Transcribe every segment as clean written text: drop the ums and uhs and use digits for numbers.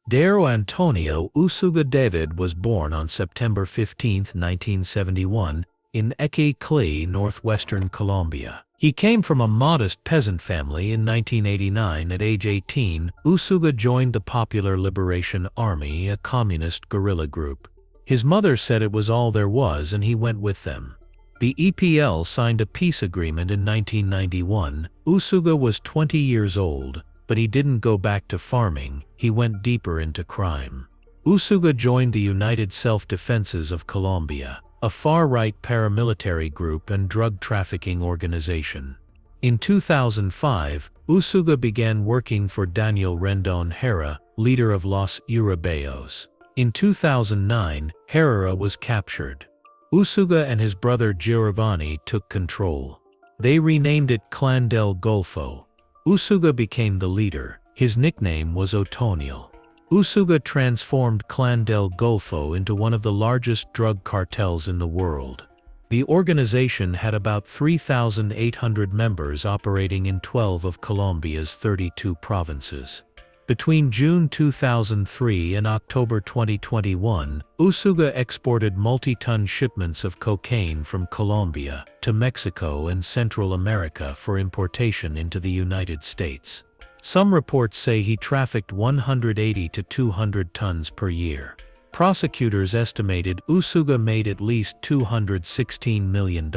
Dario Antonio Usuga David was born on September 15, 1971, in Equicli, northwestern Colombia. He came from a modest peasant family. In 1989, at age 18, Usuga joined the Popular Liberation Army, a communist guerrilla group. His mother said it was all there was and he went with them. The EPL signed a peace agreement in 1991. Usuga was 20 years old, but he didn't go back to farming, he went deeper into crime. Usuga joined the United Self-Defenses of Colombia, a far-right paramilitary group and drug trafficking organization. In 2005, Usuga began working for Daniel Rendon Herrera, leader of Los Eurobeos. In 2009, Herrera was captured. Usuga and his brother Giovanni took control. They renamed it Clan del Golfo. Usuga became the leader. His nickname was Otonio. Usuga transformed Clan del Golfo into one of the largest drug cartels in the world. The organization had about 3,800 members operating in 12 of Colombia's 32 provinces. Between June 2003 and October 2021, Usuga exported multi-ton shipments of cocaine from Colombia to Mexico and Central America for importation into the United States. Some reports say he trafficked 180 to 200 tons per year. Prosecutors estimated Usuga made at least $216 million.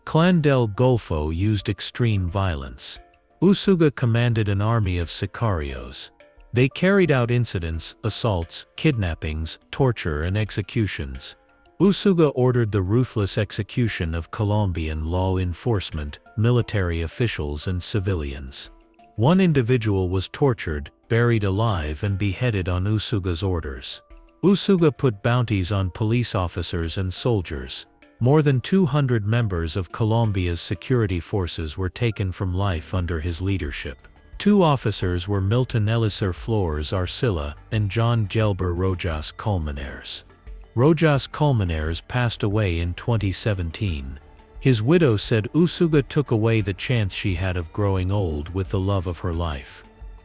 Clan del Golfo used extreme violence. Usuga commanded an army of sicarios. They carried out incidents, assaults, kidnappings, torture and executions. Usuga ordered the ruthless execution of Colombian law enforcement, military officials and civilians. One individual was tortured, buried alive and beheaded on Usuga's orders. Usuga put bounties on police officers and soldiers. More than 200 members of Colombia's security forces were taken from life under his leadership. Two officers were Milton Elicer Flores Arcilla and John Gelber Rojas Colmenares. Rojas Colmenares passed away in 2017. His widow said Usuga took away the chance she had of growing old with the love of her life.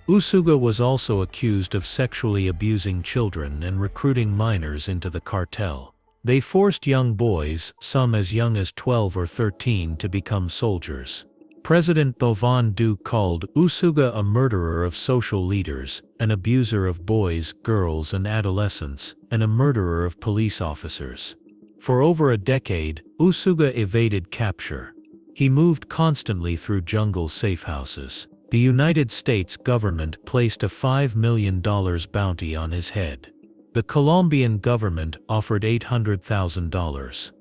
Usuga was also accused of sexually abusing children and recruiting minors into the cartel. They forced young boys, some as young as 12 or 13, to become soldiers. President Galvan called Usuga a murderer of social leaders, an abuser of boys, girls and adolescents, and a murderer of police officers. For over a decade, Usuga evaded capture. He moved constantly through jungle safehouses. The United States government placed a $5 million bounty on his head. The Colombian government offered $800,000.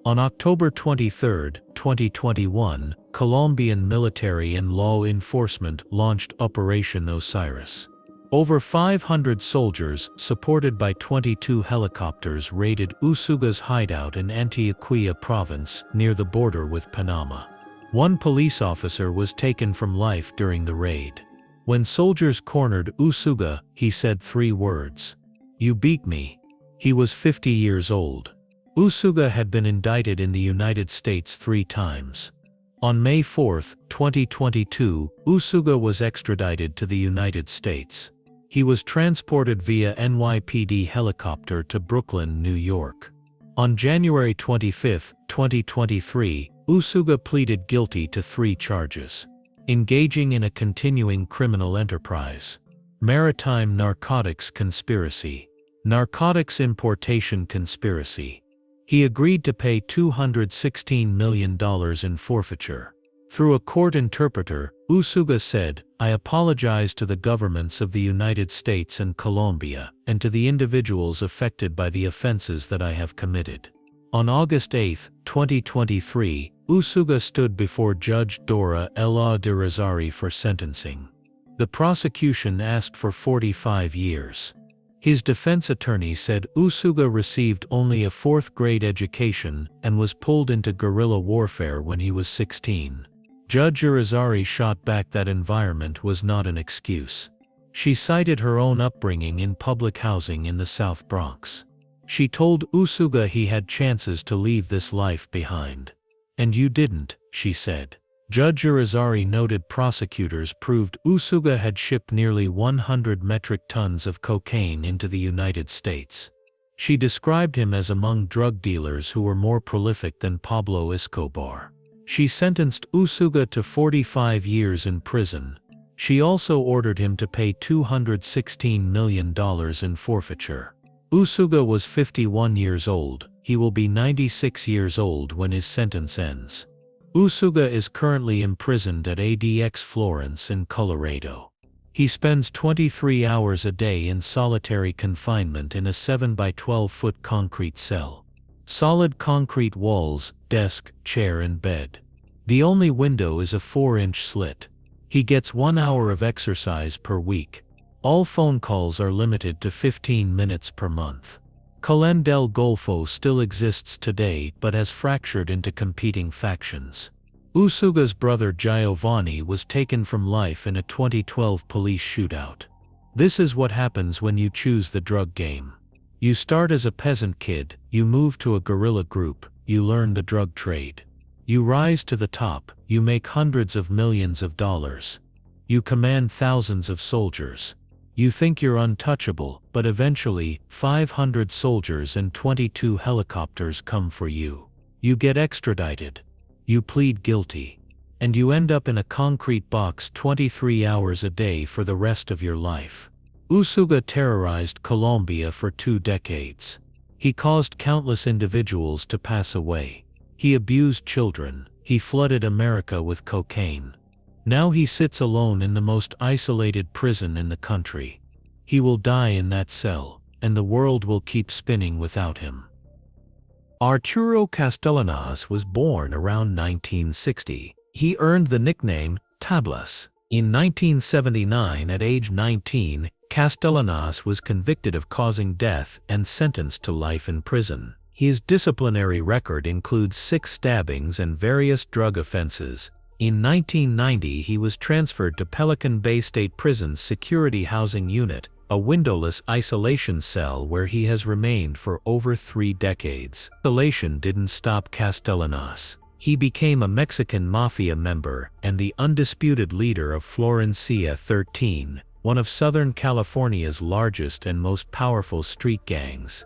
On October 23, 2021, Colombian military and law enforcement launched Operation Osiris. Over 500 soldiers, supported by 22 helicopters, raided Usuga's hideout in Antioquia province, near the border with Panama. One police officer was taken from life during the raid. When soldiers cornered Usuga, he said 3 words. "You beat me." He was 50 years old. Usuga had been indicted in the United States 3 times. On May 4, 2022, Usuga was extradited to the United States. He was transported via NYPD helicopter to Brooklyn, New York. On January 25, 2023, Usuga pleaded guilty to 3 charges. Engaging in a continuing criminal enterprise. Maritime narcotics conspiracy. Narcotics importation conspiracy. He agreed to pay $216 million in forfeiture. Through a court interpreter, Usuga said, "I apologize to the governments of the United States and Colombia, and to the individuals affected by the offenses that I have committed." On August 8, 2023, Usuga stood before Judge Dora Ela de Rosari for sentencing. The prosecution asked for 45 years. His defense attorney said Usuga received only a 4th-grade education and was pulled into guerrilla warfare when he was 16. Judge Rosari shot back that environment was not an excuse. She cited her own upbringing in public housing in the South Bronx. She told Usuga he had chances to leave this life behind. "And you didn't," she said. Judge Irizarry noted prosecutors proved Usuga had shipped nearly 100 metric tons of cocaine into the United States. She described him as among drug dealers who were more prolific than Pablo Escobar. She sentenced Usuga to 45 years in prison. She also ordered him to pay $216 million in forfeiture. Usuga was 51 years old. He will be 96 years old when his sentence ends. Usuga is currently imprisoned at ADX Florence in Colorado. He spends 23 hours a day in solitary confinement in a 7 by 12-foot concrete cell. Solid concrete walls, desk, chair and bed. The only window is a 4-inch slit. He gets 1 hour of exercise per week. All phone calls are limited to 15 minutes per month. Calen del Golfo still exists today but has fractured into competing factions. Usuga's brother Giovanni was taken from life in a 2012 police shootout. This is what happens when you choose the drug game. You start as a peasant kid, you move to a guerrilla group, you learn the drug trade. You rise to the top, you make hundreds of millions of dollars. You command thousands of soldiers. You think you're untouchable, but eventually, 500 soldiers and 22 helicopters come for you. You get extradited. You plead guilty. And you end up in a concrete box 23 hours a day for the rest of your life. Usuga terrorized Colombia for 2 decades. He caused countless individuals to pass away. He abused children. He flooded America with cocaine. Now he sits alone in the most isolated prison in the country. He will die in that cell, and the world will keep spinning without him. Arturo Castellanos was born around 1960. He earned the nickname Tablas. In 1979, at age 19, Castellanos was convicted of causing death and sentenced to life in prison. His disciplinary record includes 6 stabbings and various drug offenses. In 1990, he was transferred to Pelican Bay State Prison's Security Housing Unit, a windowless isolation cell where he has remained for over 3 decades. Isolation didn't stop Castellanos. He became a Mexican Mafia member and the undisputed leader of Florencia 13, one of Southern California's largest and most powerful street gangs.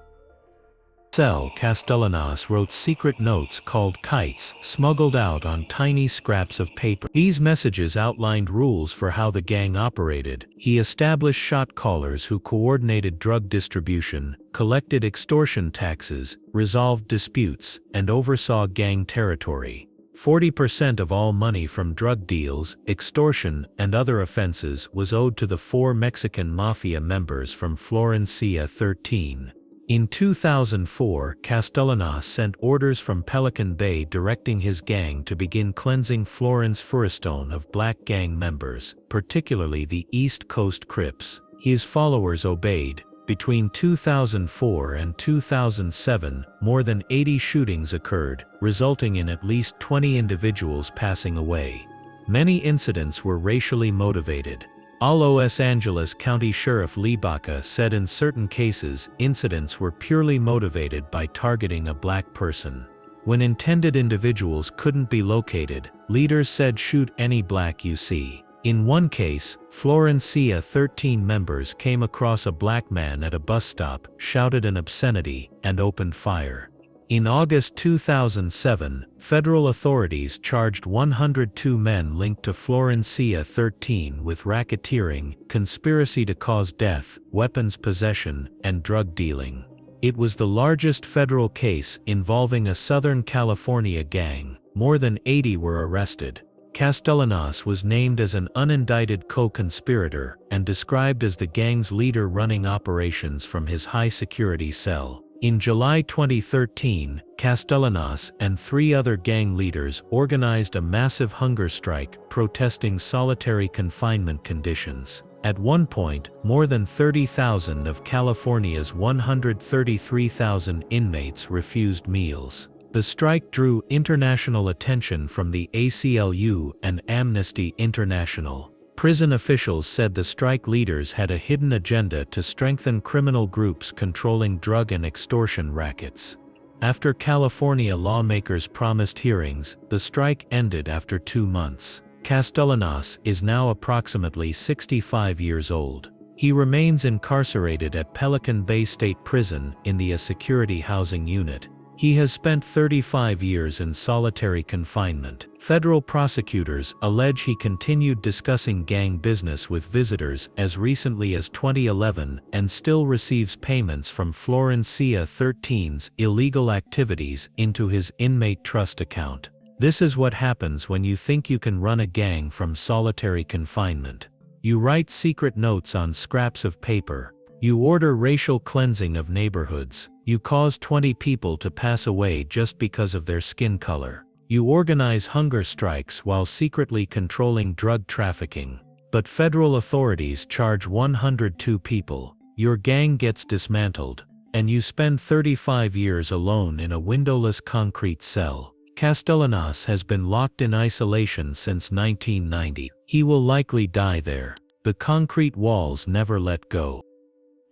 Castellanos wrote secret notes called kites, smuggled out on tiny scraps of paper. These messages outlined rules for how the gang operated. He established shot callers who coordinated drug distribution, collected extortion taxes, resolved disputes, and oversaw gang territory. 40% of all money from drug deals, extortion, and other offenses was owed to the 4 Mexican Mafia members from Florencia 13. In 2004, Castellanos sent orders from Pelican Bay directing his gang to begin cleansing Florence Firestone of black gang members, particularly the East Coast Crips. His followers obeyed. Between 2004 and 2007, more than 80 shootings occurred, resulting in at least 20 individuals passing away. Many incidents were racially motivated. Los Angeles County Sheriff Lee Baca said in certain cases, incidents were purely motivated by targeting a black person. When intended individuals couldn't be located, leaders said shoot any black you see. In one case, Florencia 13 members came across a black man at a bus stop, shouted an obscenity, and opened fire. In August 2007, federal authorities charged 102 men linked to Florencia 13 with racketeering, conspiracy to cause death, weapons possession, and drug dealing. It was the largest federal case involving a Southern California gang. More than 80 were arrested. Castellanos was named as an unindicted co-conspirator and described as the gang's leader running operations from his high-security cell. In July 2013, Castellanos and 3 other gang leaders organized a massive hunger strike protesting solitary confinement conditions. At one point, more than 30,000 of California's 133,000 inmates refused meals. The strike drew international attention from the ACLU and Amnesty International. Prison officials said the strike leaders had a hidden agenda to strengthen criminal groups controlling drug and extortion rackets. After California lawmakers promised hearings, the strike ended after 2 months. Castellanos is now approximately 65 years old. He remains incarcerated at Pelican Bay State Prison in the security housing unit. He has spent 35 years in solitary confinement. Federal prosecutors allege he continued discussing gang business with visitors as recently as 2011 and still receives payments from Florencia 13's illegal activities into his inmate trust account. This is what happens when you think you can run a gang from solitary confinement. You write secret notes on scraps of paper. You order racial cleansing of neighborhoods. You cause 20 people to pass away just because of their skin color. You organize hunger strikes while secretly controlling drug trafficking. But federal authorities charge 102 people. Your gang gets dismantled, and you spend 35 years alone in a windowless concrete cell. Castellanos has been locked in isolation since 1990. He will likely die there. The concrete walls never let go.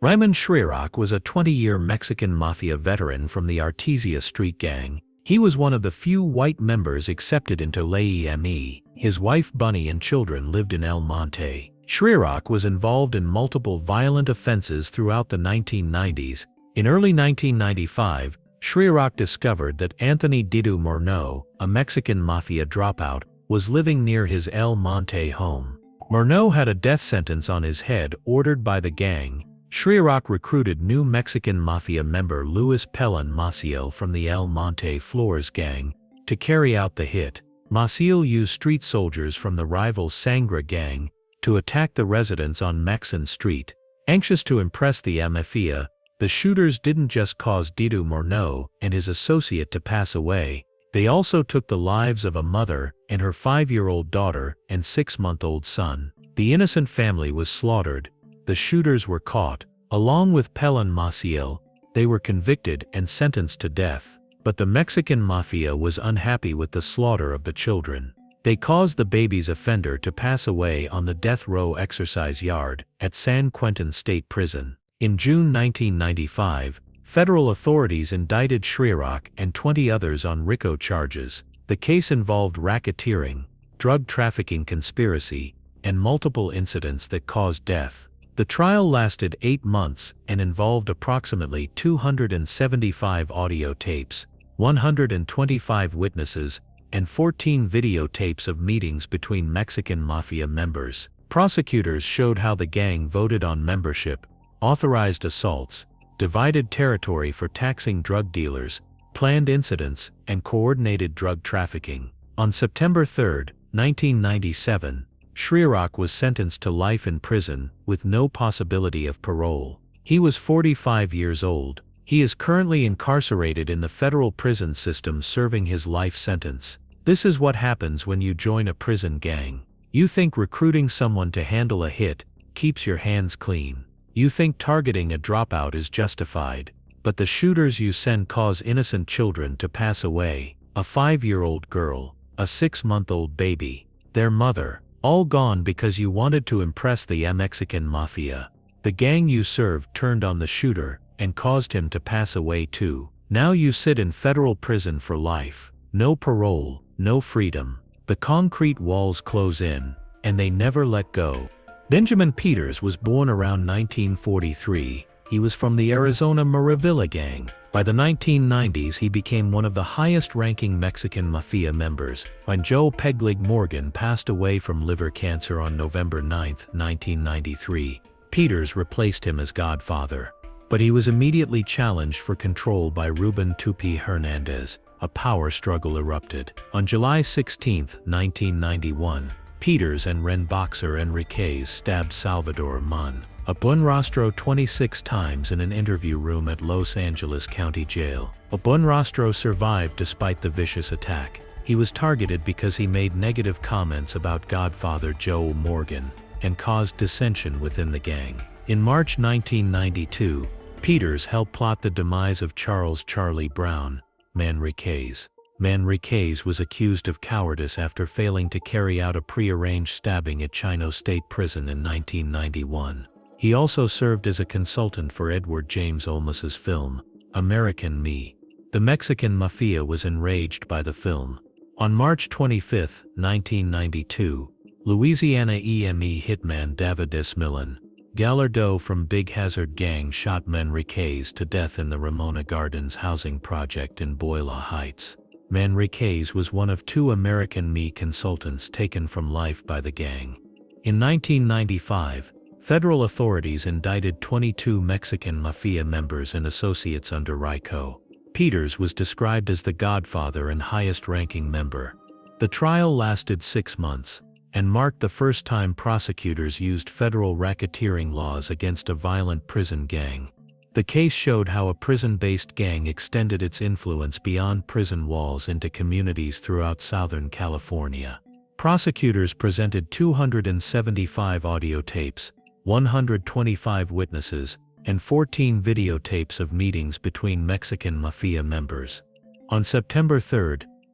Raymond Shyrock was a 20-year Mexican Mafia veteran from the Artesia Street Gang. He was one of the few white members accepted into LAME. His wife Bunny and children lived in El Monte. Shyrock was involved in multiple violent offenses throughout the 1990s. In early 1995, Shyrock discovered that Anthony Didu Morneau, a Mexican Mafia dropout, was living near his El Monte home. Morneau had a death sentence on his head ordered by the gang. Shyrock recruited new Mexican Mafia member Luis Pelon Maciel from the El Monte Flores gang to carry out the hit. Maciel used street soldiers from the rival Sangra gang to attack the residents on Mexan Street. Anxious to impress the Mafia, the shooters didn't just cause Didu Morneau and his associate to pass away, they also took the lives of a mother and her 5-year-old daughter and 6-month-old son. The innocent family was slaughtered. The shooters were caught. Along with Pelon Maciel, they were convicted and sentenced to death. But the Mexican Mafia was unhappy with the slaughter of the children. They caused the baby's offender to pass away on the death row exercise yard at San Quentin State Prison. In June 1995, federal authorities indicted Shyrock and 20 others on RICO charges. The case involved racketeering, drug trafficking conspiracy, and multiple incidents that caused death. The trial lasted 8 months and involved approximately 275 audio tapes, 125 witnesses, and 14 videotapes of meetings between Mexican Mafia members. Prosecutors showed how the gang voted on membership, authorized assaults, divided territory for taxing drug dealers, planned incidents, and coordinated drug trafficking. On September 3, 1997, Shyrock was sentenced to life in prison with no possibility of parole. He was 45 years old. He is currently incarcerated in the federal prison system serving his life sentence. This is what happens when you join a prison gang. You think recruiting someone to handle a hit keeps your hands clean. You think targeting a dropout is justified. But the shooters you send cause innocent children to pass away. A 5-year-old girl, a 6-month-old baby, their mother, all gone because you wanted to impress the Mexican Mafia. The gang you served turned on the shooter and caused him to pass away too. Now you sit in federal prison for life. No parole, no freedom. The concrete walls close in, and they never let go. Benjamin Peters was born around 1943. He was from the Arizona Maravilla gang. By the 1990s, he became one of the highest-ranking Mexican Mafia members. When Joe Pegleg Morgan passed away from liver cancer on November 9, 1993, Peters replaced him as godfather. But he was immediately challenged for control by Ruben Tupi Hernandez. A power struggle erupted. On July 16, 1991, Peters and Rene boxer Enriquez stabbed Salvador Munn, a Buenrostro 26 times in an interview room at Los Angeles County Jail. Buenrostro survived despite the vicious attack. He was targeted because he made negative comments about Godfather Joe Morgan and caused dissension within the gang. In March 1992, Peters helped plot the demise of Charles Charlie Brown, Manriquez. Manriquez was accused of cowardice after failing to carry out a prearranged stabbing at Chino State Prison in 1991. He also served as a consultant for Edward James Olmos's film, American Me. The Mexican Mafia was enraged by the film. On March 25, 1992, Louisiana EME hitman David Esmillan Gallardo from Big Hazard Gang shot Enriquez to death in the Ramona Gardens housing project in Boyle Heights. Enriquez was one of 2 American ME consultants taken from life by the gang. In 1995, federal authorities indicted 22 Mexican Mafia members and associates under RICO. Peters was described as the godfather and highest-ranking member. The trial lasted 6 months and marked the first time prosecutors used federal racketeering laws against a violent prison gang. The case showed how a prison-based gang extended its influence beyond prison walls into communities throughout Southern California. Prosecutors presented 275 audio tapes, 125 witnesses, and 14 videotapes of meetings between Mexican Mafia members. On September 3,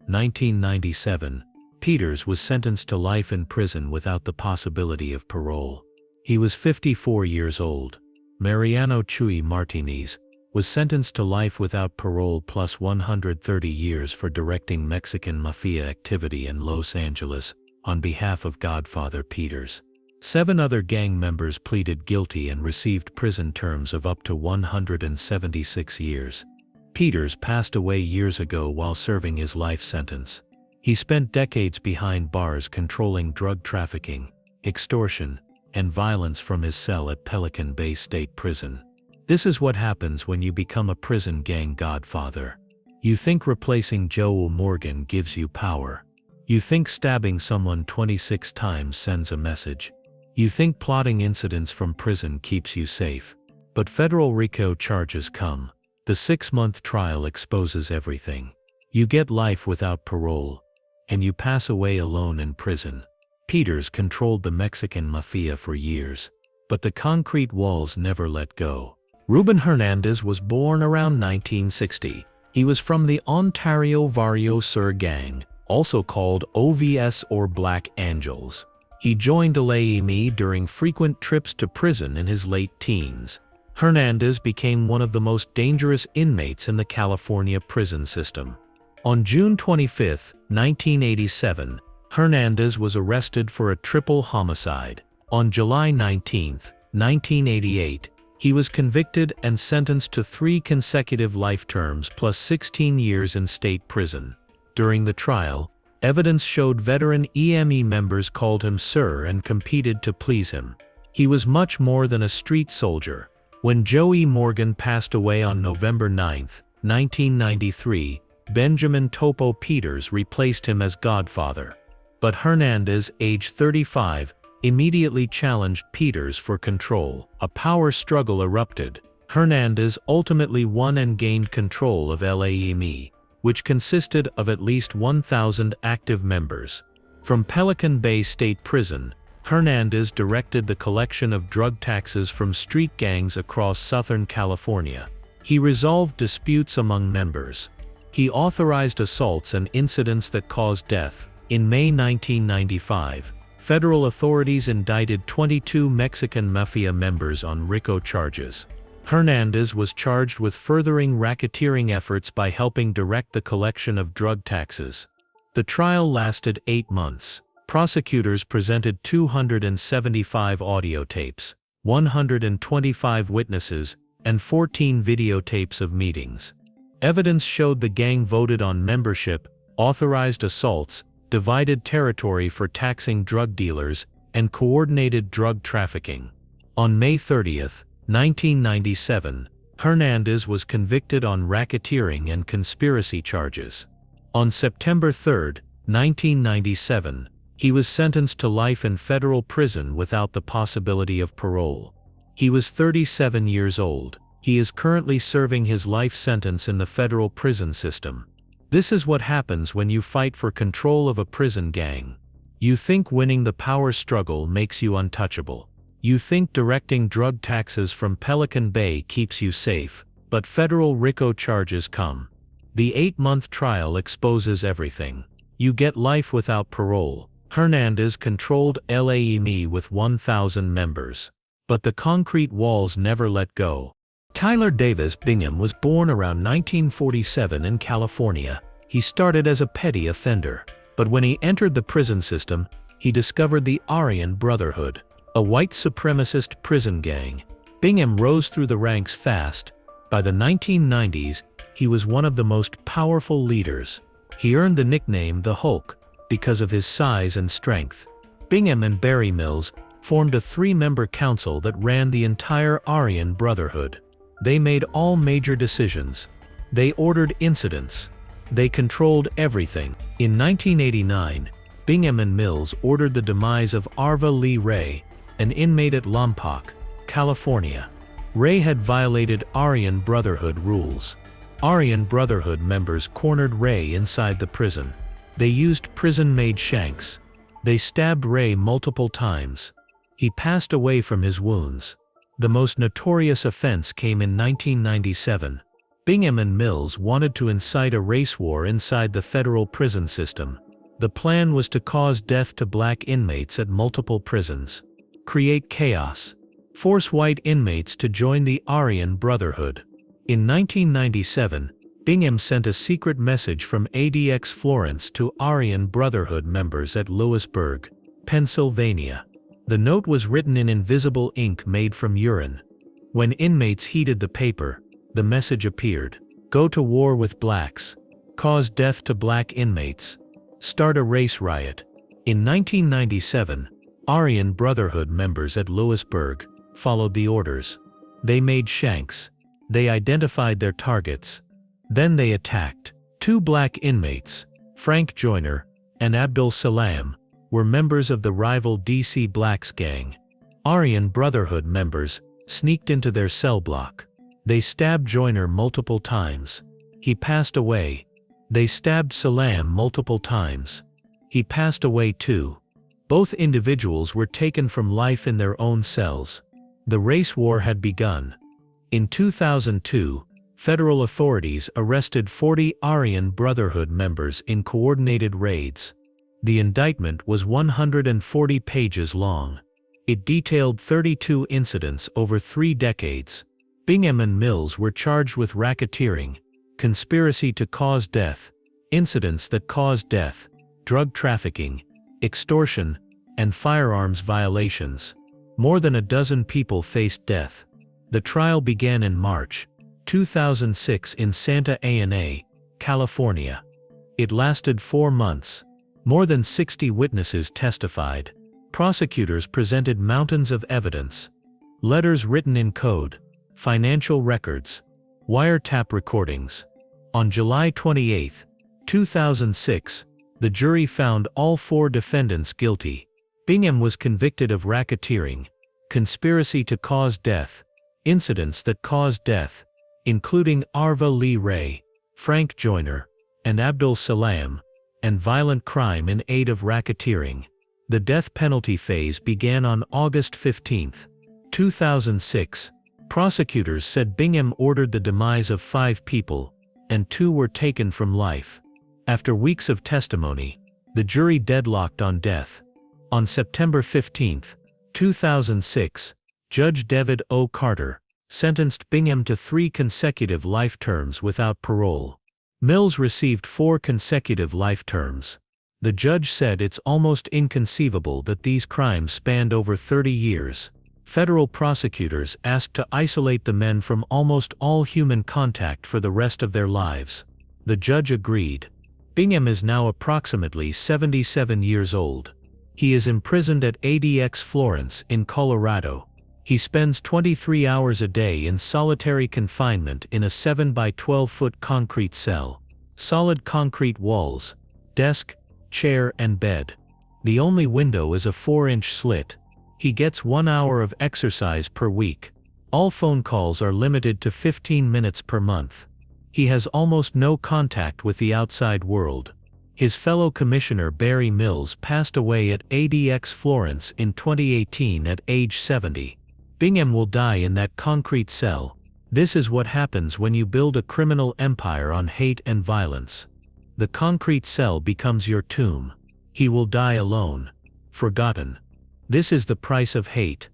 1997, Peters was sentenced to life in prison without the possibility of parole. He was 54 years old. Mariano Chuy Martinez was sentenced to life without parole plus 130 years for directing Mexican Mafia activity in Los Angeles on behalf of Godfather Peters. 7 other gang members pleaded guilty and received prison terms of up to 176 years. Peters passed away years ago while serving his life sentence. He spent decades behind bars controlling drug trafficking, extortion, and violence from his cell at Pelican Bay State Prison. This is what happens when you become a prison gang godfather. You think replacing Joe Morgan gives you power. You think stabbing someone 26 times sends a message. You think plotting incidents from prison keeps you safe. But federal RICO charges come. The 6-month trial exposes everything. You get life without parole, and you pass away alone in prison. Peters controlled the Mexican Mafia for years, but the concrete walls never let go. Ruben Hernandez was born around 1960. He was from the Ontario Vario Sur gang, also called OVS or Black Angels. He joined LAME during frequent trips to prison in his late teens. Hernandez became one of the most dangerous inmates in the California prison system. On June 25, 1987, Hernandez was arrested for a triple homicide. On July 19, 1988, he was convicted and sentenced to 3 consecutive life terms plus 16 years in state prison. During the trial, evidence showed veteran EME members called him sir and competed to please him. He was much more than a street soldier. When Joey Morgan passed away on November 9, 1993, Benjamin Topo Peters replaced him as godfather. But Hernandez, age 35, immediately challenged Peters for control. A power struggle erupted. Hernandez ultimately won and gained control of LAME, which consisted of at least 1,000 active members. From Pelican Bay State Prison, Hernandez directed the collection of drug taxes from street gangs across Southern California. He resolved disputes among members. He authorized assaults and incidents that caused death. In May 1995, federal authorities indicted 22 Mexican Mafia members on RICO charges. Hernandez was charged with furthering racketeering efforts by helping direct the collection of drug taxes. The trial lasted 8 months. Prosecutors presented 275 audio tapes, 125 witnesses, and 14 videotapes of meetings. Evidence showed the gang voted on membership, authorized assaults, divided territory for taxing drug dealers, and coordinated drug trafficking. On May 30, 1997, Hernandez was convicted on racketeering and conspiracy charges. On September 3, 1997, he was sentenced to life in federal prison without the possibility of parole. He was 37 years old. He is currently serving his life sentence in the federal prison system. This is what happens when you fight for control of a prison gang. You think winning the power struggle makes you untouchable. You think directing drug taxes from Pelican Bay keeps you safe, but federal RICO charges come. The 8-month trial exposes everything. You get life without parole. Hernandez controlled LAME with 1,000 members. But the concrete walls never let go. Tyler Davis Bingham was born around 1947 in California. He started as a petty offender, but when he entered the prison system, he discovered the Aryan Brotherhood, a white supremacist prison gang. Bingham rose through the ranks fast. By the 1990s, he was one of the most powerful leaders. He earned the nickname the Hulk because of his size and strength. Bingham and Barry Mills formed a three-member council that ran the entire Aryan Brotherhood. They made all major decisions. They ordered incidents. They controlled everything. In 1989, Bingham and Mills ordered the demise of Arva Lee Ray, an inmate at Lompoc, California. Ray had violated Aryan Brotherhood rules. Aryan Brotherhood members cornered Ray inside the prison. They used prison-made shanks. They stabbed Ray multiple times. He passed away from his wounds. The most notorious offense came in 1997. Bingham and Mills wanted to incite a race war inside the federal prison system. The plan was to cause death to black inmates at multiple prisons, create chaos, force white inmates to join the Aryan Brotherhood. In 1997, Bingham sent a secret message from ADX Florence to Aryan Brotherhood members at Lewisburg, Pennsylvania. The note was written in invisible ink made from urine. When inmates heeded the paper, the message appeared: go to war with blacks, cause death to black inmates, start a race riot. In 1997, Aryan Brotherhood members at Lewisburg followed the orders. They made shanks. They identified their targets. Then they attacked. Two black inmates, Frank Joyner and Abdul Salam, were members of the rival DC Blacks gang. Aryan Brotherhood members sneaked into their cell block. They stabbed Joyner multiple times. He passed away. They stabbed Salam multiple times. He passed away too. Both individuals were taken from life in their own cells. The race war had begun. In 2002, federal authorities arrested 40 Aryan Brotherhood members in coordinated raids. The indictment was 140 pages long. It detailed 32 incidents over 3 decades. Bingham and Mills were charged with racketeering, conspiracy to cause death, incidents that caused death, drug trafficking, extortion, and firearms violations. More than a dozen people faced death. The trial began in March 2006 in Santa Ana, California. It lasted 4 months. More than 60 witnesses testified. Prosecutors presented mountains of evidence: letters written in code, financial records, wiretap recordings. On July 28, 2006, the jury found all 4 defendants guilty. Bingham was convicted of racketeering, conspiracy to cause death, incidents that caused death, including Arva Lee Ray, Frank Joyner, and Abdul Salam, and violent crime in aid of racketeering. The death penalty phase began on August 15, 2006. Prosecutors said Bingham ordered the demise of 5 people, and 2 were taken from life. After weeks of testimony, the jury deadlocked on death. On September 15, 2006, Judge David O. Carter sentenced Bingham to 3 consecutive life terms without parole. Mills received 4 consecutive life terms. The judge said it's almost inconceivable that these crimes spanned over 30 years. Federal prosecutors asked to isolate the men from almost all human contact for the rest of their lives. The judge agreed. Bingham is now approximately 77 years old. He is imprisoned at ADX Florence in Colorado. He spends 23 hours a day in solitary confinement in a 7 by 12 foot concrete cell. Solid concrete walls, desk, chair and bed. The only window is a 4-inch slit. He gets 1 hour of exercise per week. All phone calls are limited to 15 minutes per month. He has almost no contact with the outside world. His fellow commissioner Barry Mills passed away at ADX Florence in 2018 at age 70. Bingham will die in that concrete cell. This is what happens when you build a criminal empire on hate and violence. The concrete cell becomes your tomb. He will die alone, forgotten. This is the price of hate.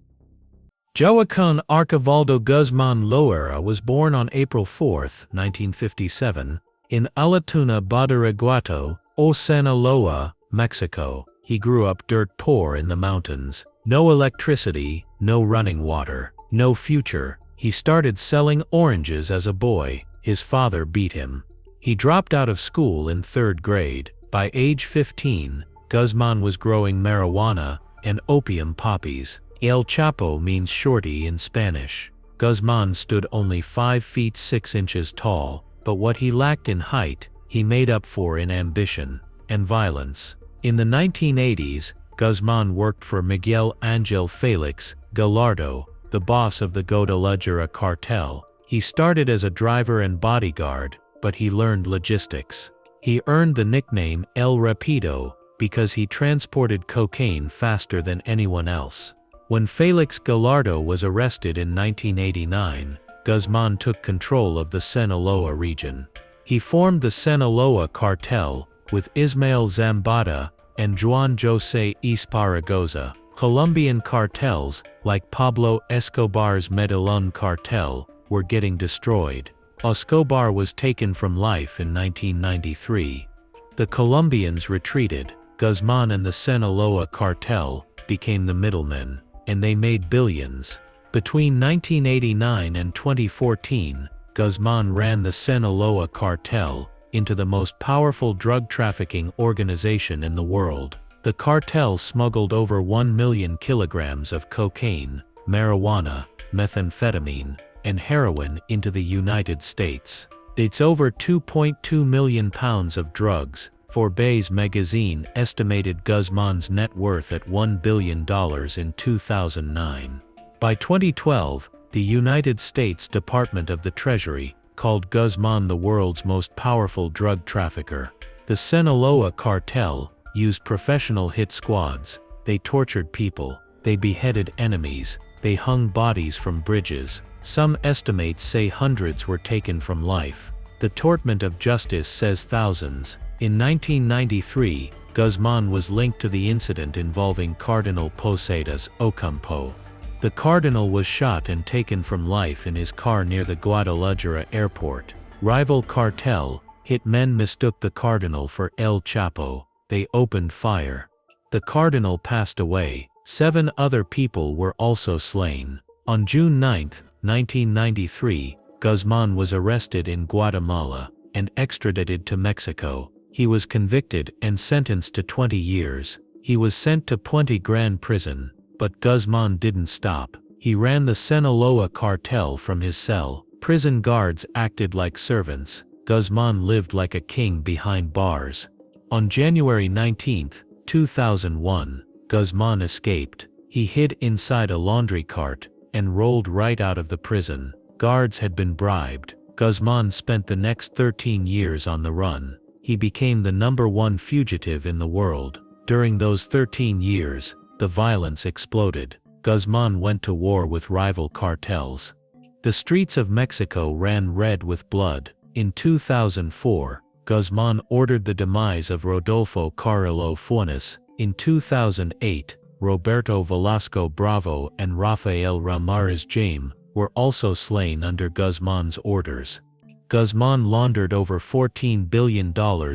Joaquin Archivaldo Guzman Loera was born on April 4, 1957, in Alatuna, Badiraguato, o Sinaloa, Mexico. He grew up dirt poor in the mountains. No electricity, no running water, no future. He started selling oranges as a boy. His father beat him. He dropped out of school in 3rd grade. By age 15, Guzman was growing marijuana and opium poppies. El Chapo means shorty in Spanish. Guzman stood only 5 feet 6 inches tall, but what he lacked in height, he made up for in ambition and violence. In the 1980s, Guzman worked for Miguel Angel Felix Gallardo, the boss of the Guadalajara cartel. He started as a driver and bodyguard, but he learned logistics. He earned the nickname El Rapido because he transported cocaine faster than anyone else. When Felix Gallardo was arrested in 1989, Guzman took control of the Sinaloa region. He formed the Sinaloa cartel with Ismael Zambada and Juan José Esparragoza. Colombian cartels, like Pablo Escobar's Medellín cartel, were getting destroyed. Escobar was taken from life in 1993. The Colombians retreated. Guzman and the Sinaloa cartel became the middlemen, and they made billions. Between 1989 and 2014, Guzman ran the Sinaloa cartel into the most powerful drug trafficking organization in the world. The cartel smuggled over 1 million kilograms of cocaine, marijuana, methamphetamine, and heroin into the United States. It's over 2.2 million pounds of drugs. Forbes magazine estimated Guzman's net worth at $1 billion in 2009. By 2012, the United States Department of the Treasury called Guzman the world's most powerful drug trafficker. The Sinaloa cartel used professional hit squads. They tortured people. They beheaded enemies. They hung bodies from bridges. Some estimates say hundreds were taken from life. The Department of Justice says thousands. In 1993, Guzman was linked to the incident involving Cardinal Posadas Ocampo. The cardinal was shot and taken from life in his car near the Guadalajara airport. Rival cartel hitmen mistook the cardinal for El Chapo. They opened fire. The cardinal passed away. 7 other people were also slain. On June 9, 1993, Guzman was arrested in Guatemala and extradited to Mexico. He was convicted and sentenced to 20 years. He was sent to Puente Grande prison, but Guzman didn't stop. He ran the Sinaloa cartel from his cell. Prison guards acted like servants. Guzman lived like a king behind bars. On January 19, 2001, Guzman escaped. He hid inside a laundry cart and rolled right out of the prison. Guards had been bribed. Guzman spent the next 13 years on the run. He became the #1 fugitive in the world. During those 13 years, the violence exploded. Guzman went to war with rival cartels. The streets of Mexico ran red with blood. In 2004, Guzman ordered the demise of Rodolfo Carrillo Funes. In 2008, Roberto Velasco Bravo and Rafael Ramirez Jaime were also slain under Guzman's orders. Guzman laundered over $14 billion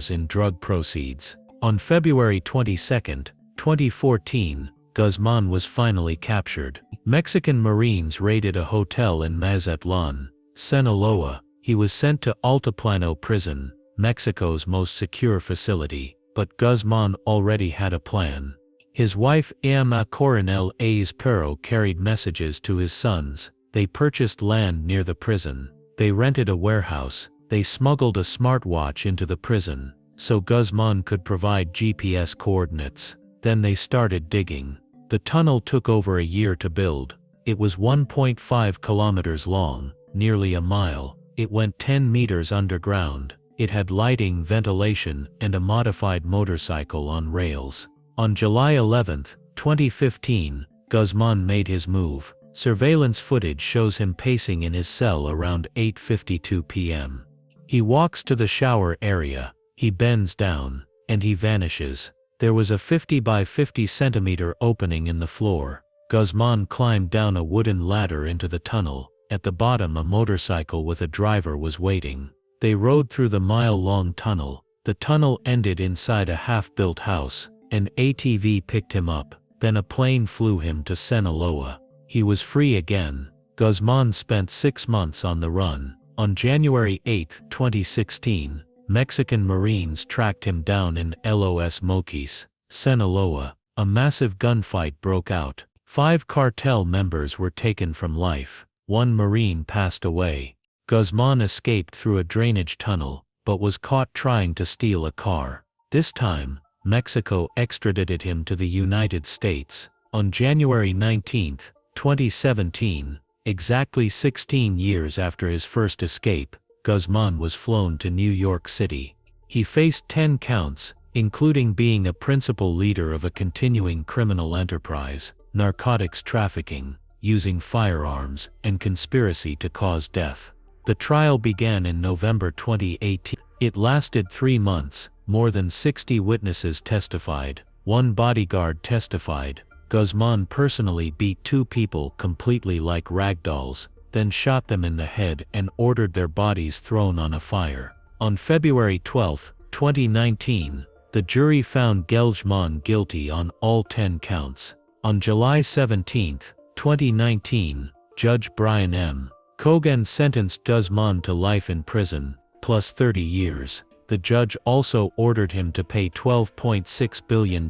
in drug proceeds. On February 22, 2014, Guzman was finally captured. Mexican Marines raided a hotel in Mazatlan, Sinaloa. He was sent to Altiplano prison, Mexico's most secure facility, but Guzman already had a plan. His wife Emma Coronel Pero carried messages to his sons. They purchased land near the prison. They rented a warehouse. They smuggled a smartwatch into the prison, so Guzman could provide GPS coordinates. Then they started digging. The tunnel took over a year to build. It was 1.5 kilometers long, nearly a mile. It went 10 meters underground. It had lighting, ventilation, and a modified motorcycle on rails. On July 11, 2015, Guzman made his move. Surveillance footage shows him pacing in his cell around 8:52 p.m. He walks to the shower area. He bends down, and he vanishes. There was a 50 by 50 centimeter opening in the floor. Guzman climbed down a wooden ladder into the tunnel. At the bottom, a motorcycle with a driver was waiting. They rode through the mile-long tunnel. The tunnel ended inside a half-built house. An ATV picked him up, then a plane flew him to Sinaloa. He was free again. Guzman spent 6 months on the run. On January 8, 2016, Mexican Marines tracked him down in Los Mochis, Sinaloa. A massive gunfight broke out. 5 cartel members were taken from life. 1 Marine passed away. Guzman escaped through a drainage tunnel, but was caught trying to steal a car. This time, Mexico extradited him to the United States. On January 19, 2017, exactly 16 years after his first escape, Guzman was flown to New York City. He faced 10 counts, including being a principal leader of a continuing criminal enterprise, narcotics trafficking, using firearms, and conspiracy to cause death. The trial began in November 2018. It lasted 3 months. More than 60 witnesses testified. 1 bodyguard testified. Guzman personally beat 2 people completely like ragdolls, then shot them in the head and ordered their bodies thrown on a fire. On February 12, 2019, the jury found Guzman guilty on all 10 counts. On July 17, 2019, Judge Brian M. Cogan sentenced Guzman to life in prison, plus 30 years. The judge also ordered him to pay $12.6 billion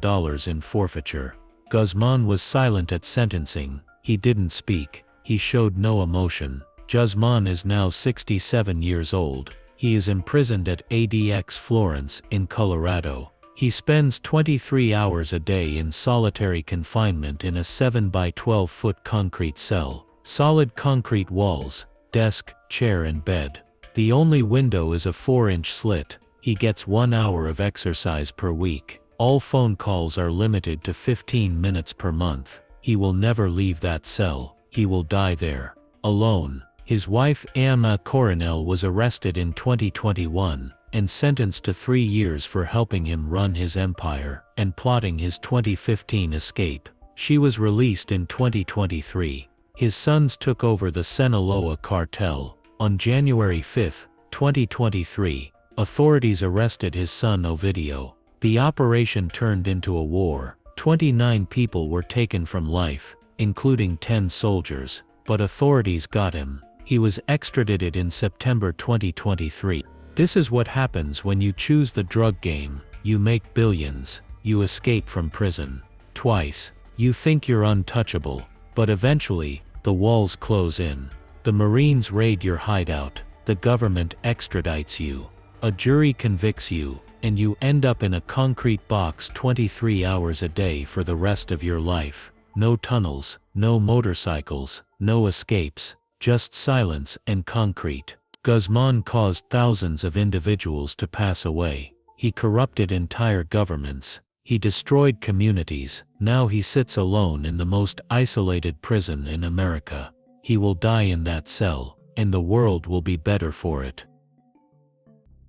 in forfeiture. Guzman was silent at sentencing. He didn't speak. He showed no emotion. Guzman is now 67 years old. He is imprisoned at ADX Florence in Colorado. He spends 23 hours a day in solitary confinement in a 7 by 12 foot concrete cell. Solid concrete walls, desk, chair and bed. The only window is a 4-inch slit. He gets 1 hour of exercise per week. All phone calls are limited to 15 minutes per month. He will never leave that cell. He will die there, alone. His wife Emma Coronel was arrested in 2021 and sentenced to 3 years for helping him run his empire and plotting his 2015 escape. She was released in 2023. His sons took over the Sinaloa cartel. On January 5, 2023, authorities arrested his son Ovidio. The operation turned into a war. 29 people were taken from life, including 10 soldiers, but authorities got him. He was extradited in September 2023. This is what happens when you choose the drug game. You make billions. You escape from prison. Twice. You think you're untouchable, but eventually, the walls close in. The Marines raid your hideout. The government extradites you. A jury convicts you, and you end up in a concrete box 23 hours a day for the rest of your life. No tunnels, no motorcycles, no escapes, just silence and concrete. Guzman caused thousands of individuals to pass away. He corrupted entire governments. He destroyed communities. Now he sits alone in the most isolated prison in America. He will die in that cell, and the world will be better for it.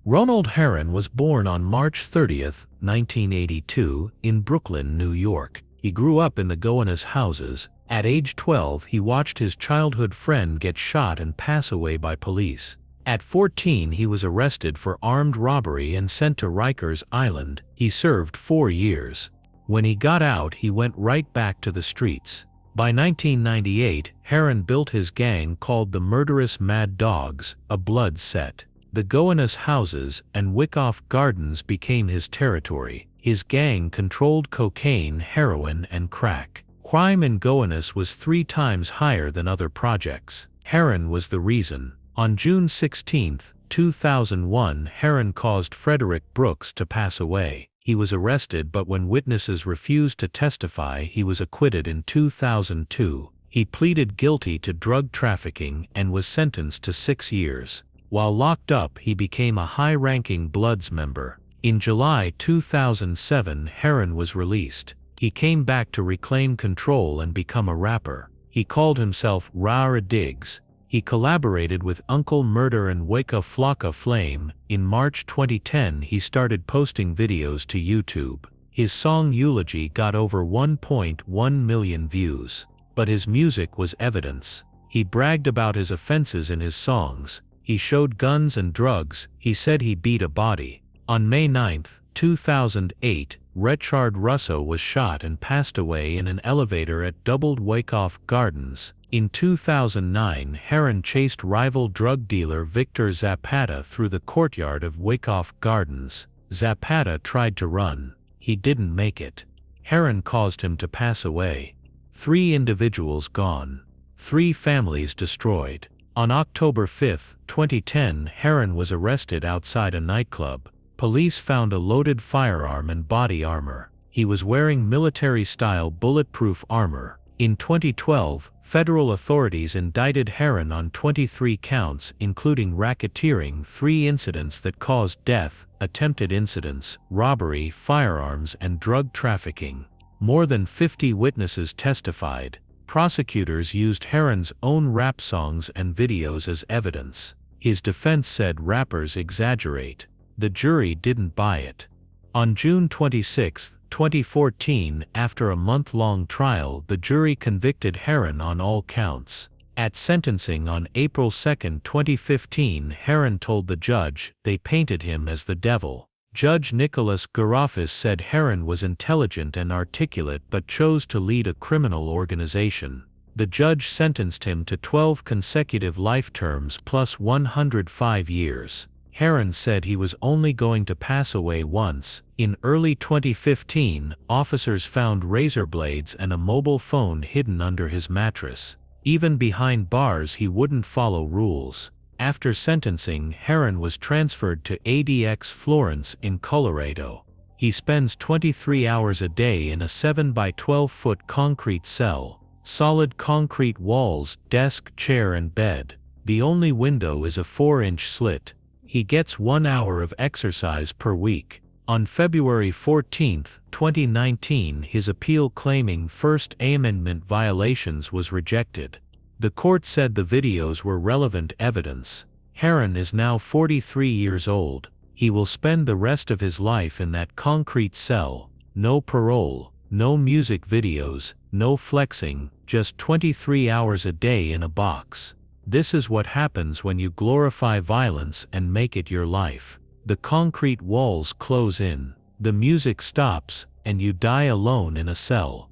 Ronald Herron was born on March 30, 1982, in Brooklyn, New York. He grew up in the Gowanus houses. At age 12, he watched his childhood friend get shot and pass away by police. At 14, he was arrested for armed robbery and sent to Rikers Island. He served 4 years. When he got out, he went right back to the streets. By 1998, Herron built his gang called the Murderous Mad Dogs, a blood set. The Gowanus houses and Wyckoff Gardens became his territory. His gang controlled cocaine, heroin, and crack. Crime in Gowanus was 3 times higher than other projects. Herron was the reason. On June 16, 2001, Herron caused Frederick Brooks to pass away. He was arrested, but when witnesses refused to testify, he was acquitted in 2002. He pleaded guilty to drug trafficking and was sentenced to 6 years. While locked up, he became a high-ranking Bloods member. In July 2007, Herron was released. He came back to reclaim control and become a rapper. He called himself Rara Diggs. He collaborated with Uncle Murder and Waka Flocka Flame. In March 2010, he started posting videos to YouTube. His song Eulogy got over 1.1 million views. but his music was evidence. He bragged about his offenses in his songs. He showed guns and drugs. He said he beat a body. On May 9, 2008, Richard Russo was shot and passed away in an elevator at Doubled Wyckoff Gardens. In 2009, Heron chased rival drug dealer Victor Zapata through the courtyard of Wyckoff Gardens. Zapata tried to run. He didn't make it. Heron caused him to pass away. 3 individuals gone. 3 families destroyed. On October 5, 2010, Heron was arrested outside a nightclub. Police found a loaded firearm and body armor. He was wearing military-style bulletproof armor. In 2012, federal authorities indicted Heron on 23 counts, including racketeering, 3 incidents that caused death, attempted incidents, robbery, firearms, and drug trafficking. More than 50 witnesses testified. Prosecutors used Heron's own rap songs and videos as evidence. His defense said rappers exaggerate. The jury didn't buy it. On June 26, 2014, after a month-long trial, the jury convicted Heron on all counts. At sentencing on April 2, 2015, Heron told the judge they painted him as the devil. Judge Nicholas Garofis said Heron was intelligent and articulate but chose to lead a criminal organization. The judge sentenced him to 12 consecutive life terms plus 105 years. Heron said he was only going to pass away once. In early 2015, officers found razor blades and a mobile phone hidden under his mattress. Even behind bars, he wouldn't follow rules. After sentencing, Heron was transferred to ADX Florence in Colorado. He spends 23 hours a day in a 7 by 12 foot concrete cell. Solid concrete walls, desk, chair, and bed. The only window is a 4-inch slit. He gets 1 hour of exercise per week. On February 14, 2019, his appeal claiming First Amendment violations was rejected. The court said the videos were relevant evidence. Heron is now 43 years old. He will spend the rest of his life in that concrete cell. No parole, no music videos, no flexing, just 23 hours a day in a box. This is what happens when you glorify violence and make it your life. The concrete walls close in, the music stops, and you die alone in a cell.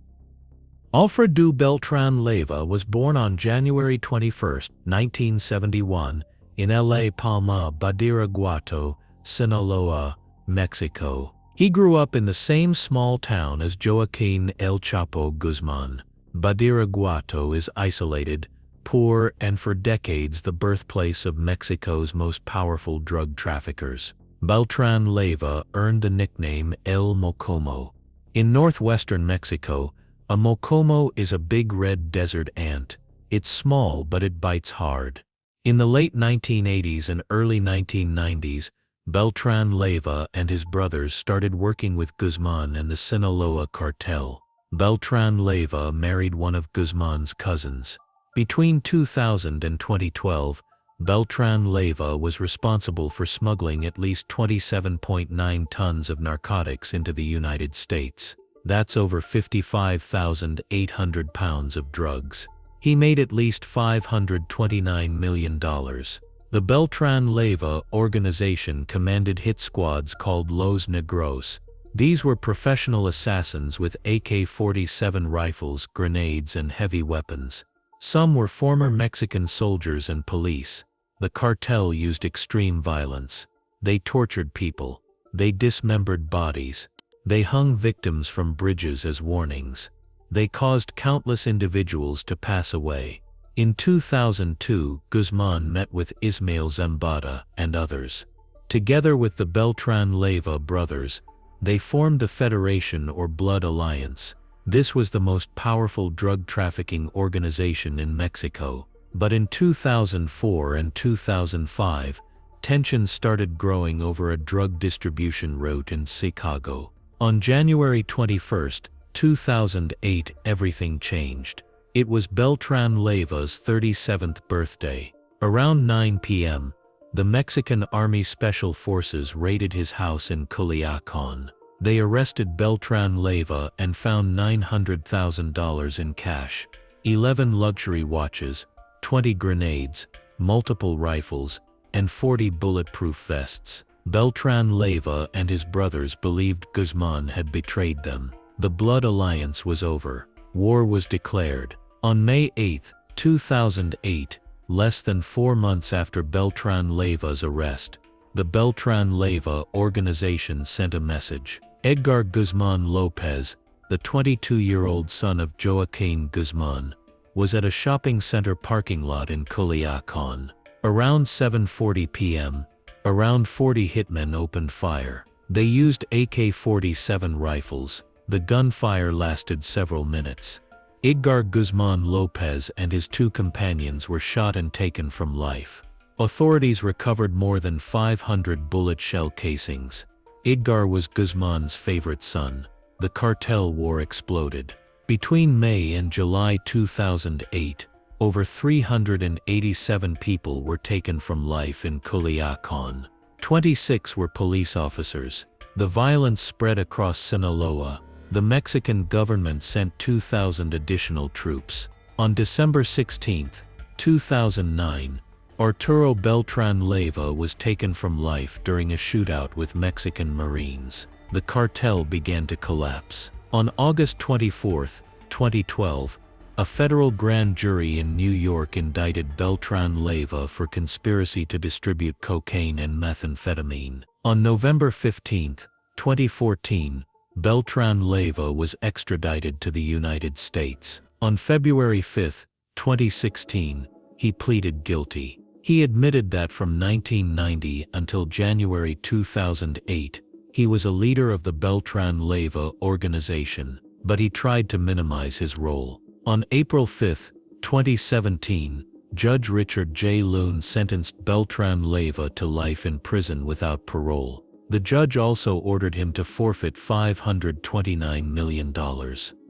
Alfredo Beltran Leyva was born on January 21, 1971, in La Palma, Badiraguato, Sinaloa, Mexico. He grew up in the same small town as Joaquin El Chapo Guzman. Badiraguato is isolated, poor, and for decades the birthplace of Mexico's most powerful drug traffickers. Beltran Leyva earned the nickname El Mocomo. In northwestern Mexico, a mocomo is a big red desert ant. It's small but it bites hard. In the late 1980s and early 1990s, Beltran Leyva and his brothers started working with Guzman and the Sinaloa cartel. Beltran Leyva married one of Guzman's cousins. Between 2000 and 2012, Beltran Leyva was responsible for smuggling at least 27.9 tons of narcotics into the United States. That's over 55,800 pounds of drugs. He made at least $529 million. The Beltran Leyva organization commanded hit squads called Los Negros. These were professional assassins with AK-47 rifles, grenades, and heavy weapons. Some were former Mexican soldiers and police. The cartel used extreme violence. They tortured people. They dismembered bodies. They hung victims from bridges as warnings. They caused countless individuals to pass away. In 2002, Guzman met with Ismael Zambada and others. Together with the Beltran Leyva brothers, they formed the Federation or Blood Alliance. This was the most powerful drug trafficking organization in Mexico. But in 2004 and 2005, tensions started growing over a drug distribution route in Chicago. On January 21, 2008, everything changed. It was Beltran Leyva's 37th birthday. Around 9 p.m., the Mexican Army Special Forces raided his house in Culiacan. They arrested Beltran Leyva and found $900,000 in cash. 11 luxury watches, 20 grenades, multiple rifles, and 40 bulletproof vests. Beltran Leyva and his brothers believed Guzman had betrayed them. The blood alliance was over. War was declared. On May 8, 2008, less than 4 months after Beltran Leyva's arrest, the Beltran Leyva organization sent a message. Edgar Guzman Lopez, the 22-year-old son of Joaquin Guzman, was at a shopping center parking lot in Culiacan. Around 7:40 p.m., around 40 hitmen opened fire. They used AK-47 rifles. The gunfire lasted several minutes. Edgar Guzman Lopez and his 2 companions were shot and taken from life. Authorities recovered more than 500 bullet shell casings. Edgar was Guzman's favorite son. The cartel war exploded. Between May and July 2008, over 387 people were taken from life in Culiacan. 26 were police officers. The violence spread across Sinaloa. The Mexican government sent 2,000 additional troops. On December 16, 2009, Arturo Beltran Leyva was taken from life during a shootout with Mexican Marines. The cartel began to collapse. On August 24, 2012, a federal grand jury in New York indicted Beltran Leyva for conspiracy to distribute cocaine and methamphetamine. On November 15, 2014, Beltran Leyva was extradited to the United States. On February 5, 2016, he pleaded guilty. He admitted that from 1990 until January 2008, he was a leader of the Beltran Leyva organization, but he tried to minimize his role. On April 5, 2017, Judge Richard J. Loon sentenced Beltran Leyva to life in prison without parole. The judge also ordered him to forfeit $529 million.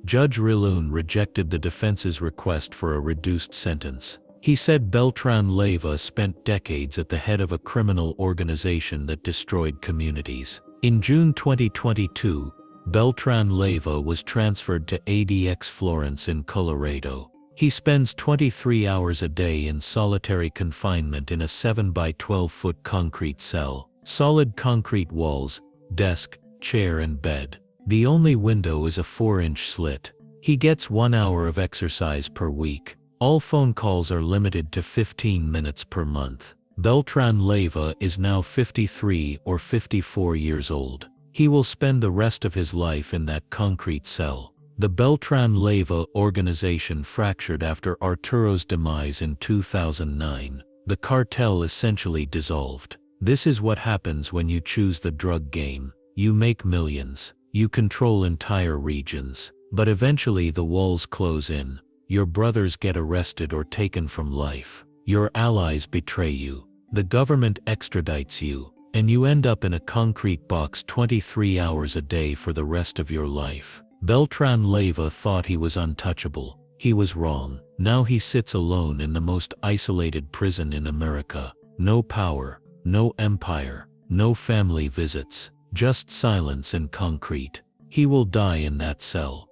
Judge Loon rejected the defense's request for a reduced sentence. He said Beltran Leyva spent decades at the head of a criminal organization that destroyed communities. In June 2022, Beltran Leyva was transferred to ADX Florence in Colorado. He spends 23 hours a day in solitary confinement in a 7 by 12-foot concrete cell. Solid concrete walls, desk, chair and bed. The only window is a 4-inch slit. He gets 1 hour of exercise per week. All phone calls are limited to 15 minutes per month. Beltran Leyva is now 53 or 54 years old. He will spend the rest of his life in that concrete cell. The Beltran Leyva organization fractured after Arturo's demise in 2009. The cartel essentially dissolved. This is what happens when you choose the drug game. You make millions. You control entire regions. But eventually the walls close in. Your brothers get arrested or taken from life. Your allies betray you. The government extradites you. And you end up in a concrete box 23 hours a day for the rest of your life. Beltran Leyva thought he was untouchable. He was wrong. Now he sits alone in the most isolated prison in America. No power. No empire, no family visits, just silence and concrete. He will die in that cell.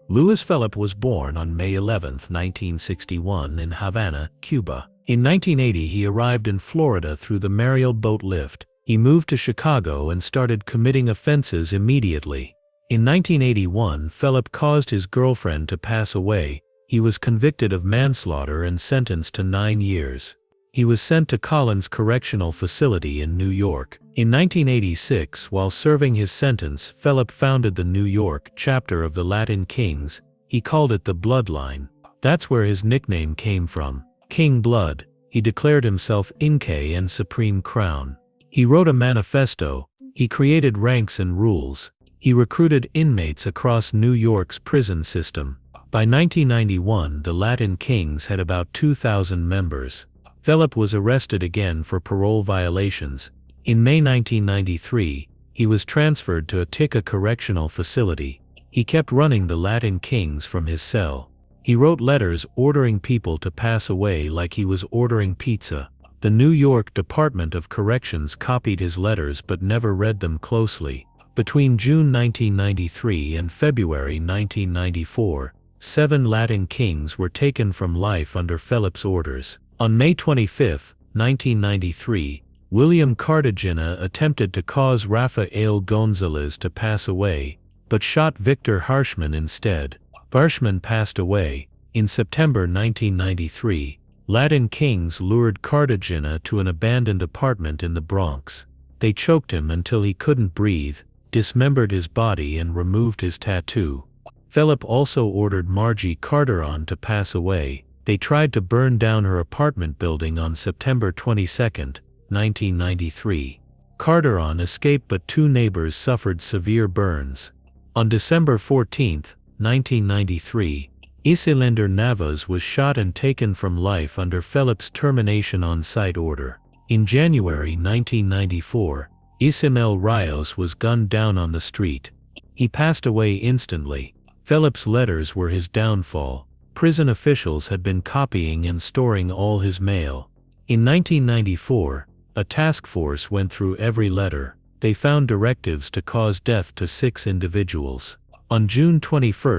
Luis Felipe was born on May 11, 1961 in Havana, Cuba. In 1980 he arrived in Florida through the Mariel boat lift. He moved to Chicago and started committing offenses immediately. In 1981 Felipe caused his girlfriend to pass away. He was convicted of manslaughter and sentenced to 9 years. He was sent to Collins Correctional Facility in New York. In 1986, while serving his sentence, Felipe founded the New York chapter of the Latin Kings. He called it the Bloodline. That's where his nickname came from. King Blood. He declared himself Inca and Supreme Crown. He wrote a manifesto. He created ranks and rules. He recruited inmates across New York's prison system. By 1991, the Latin Kings had about 2,000 members. Felipe was arrested again for parole violations. In May 1993, he was transferred to Attica Correctional Facility. He kept running the Latin Kings from his cell. He wrote letters ordering people to pass away like he was ordering pizza. The New York Department of Corrections copied his letters but never read them closely. Between June 1993 and February 1994, 7 Latin kings were taken from life under Philip's orders. On May 25, 1993, William Cartagena attempted to cause Rafael Gonzalez to pass away, but shot Victor Harshman instead. Harshman passed away. In September 1993, Latin kings lured Cartagena to an abandoned apartment in the Bronx. They choked him until he couldn't breathe, dismembered his body and removed his tattoo. Philip also ordered Margie Corcoran to pass away. They tried to burn down her apartment building on September 22, 1993. Corcoran escaped, but 2 neighbors suffered severe burns. On December 14, 1993, Isilender Navas was shot and taken from life under Philip's termination on-site order. In January 1994, Ismael Rios was gunned down on the street. He passed away instantly. Philip's letters were his downfall. Prison officials had been copying and storing all his mail. In 1994, a task force went through every letter. They found directives to cause death to 6 individuals. On June 21,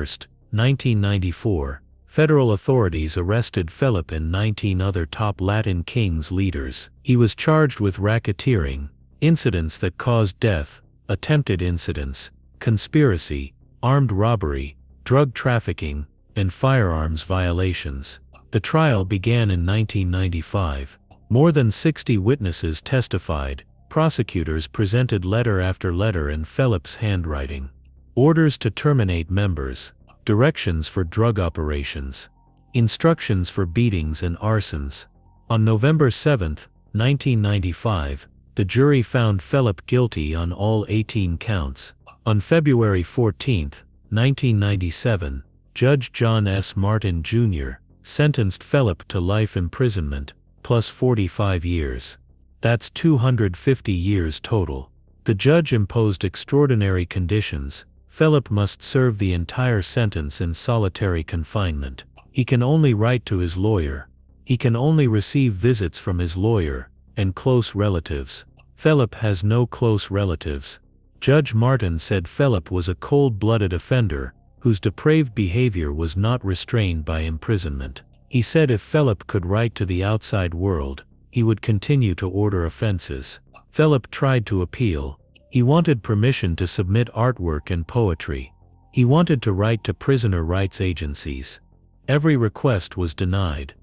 1994, federal authorities arrested Philip and 19 other top Latin kings leaders. He was charged with racketeering, incidents that caused death, attempted incidents, conspiracy, armed robbery, drug trafficking, and firearms violations. The trial began in 1995. More than 60 witnesses testified. Prosecutors presented letter after letter in Philip's handwriting. Orders to terminate members. Directions for drug operations. Instructions for beatings and arsons. On November 7, 1995, the jury found Philip guilty on all 18 counts. On February 14, 1997, Judge John S. Martin Jr. sentenced Philip to life imprisonment, plus 45 years. That's 250 years total. The judge imposed extraordinary conditions. Philip must serve the entire sentence in solitary confinement. He can only write to his lawyer. He can only receive visits from his lawyer and close relatives. Philip has no close relatives. Judge Martin said Philip was a cold-blooded offender whose depraved behavior was not restrained by imprisonment. He said if Philip could write to the outside world, he would continue to order offenses. Philip tried to appeal. He wanted permission to submit artwork and poetry. He wanted to write to prisoner rights agencies. Every request was denied.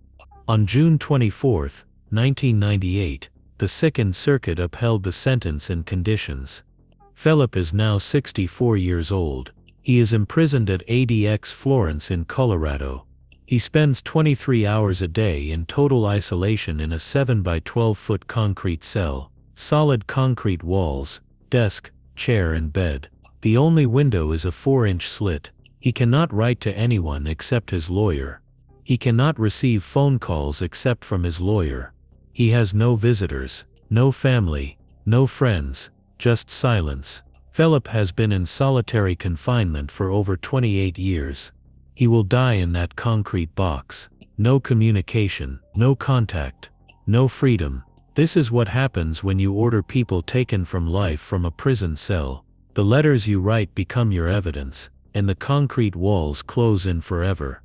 On June 24, 1998, the Second Circuit upheld the sentence and conditions. Philip is now 64 years old. He is imprisoned at ADX Florence in Colorado. He spends 23 hours a day in total isolation in a 7 by 12 foot concrete cell. Solid concrete walls, desk, chair and bed. The only window is a 4-inch slit. He cannot write to anyone except his lawyer. He cannot receive phone calls except from his lawyer. He has no visitors, no family, no friends, just silence. Philip has been in solitary confinement for over 28 years. He will die in that concrete box. No communication, no contact, no freedom. This is what happens when you order people taken from life from a prison cell. The letters you write become your evidence, and the concrete walls close in forever.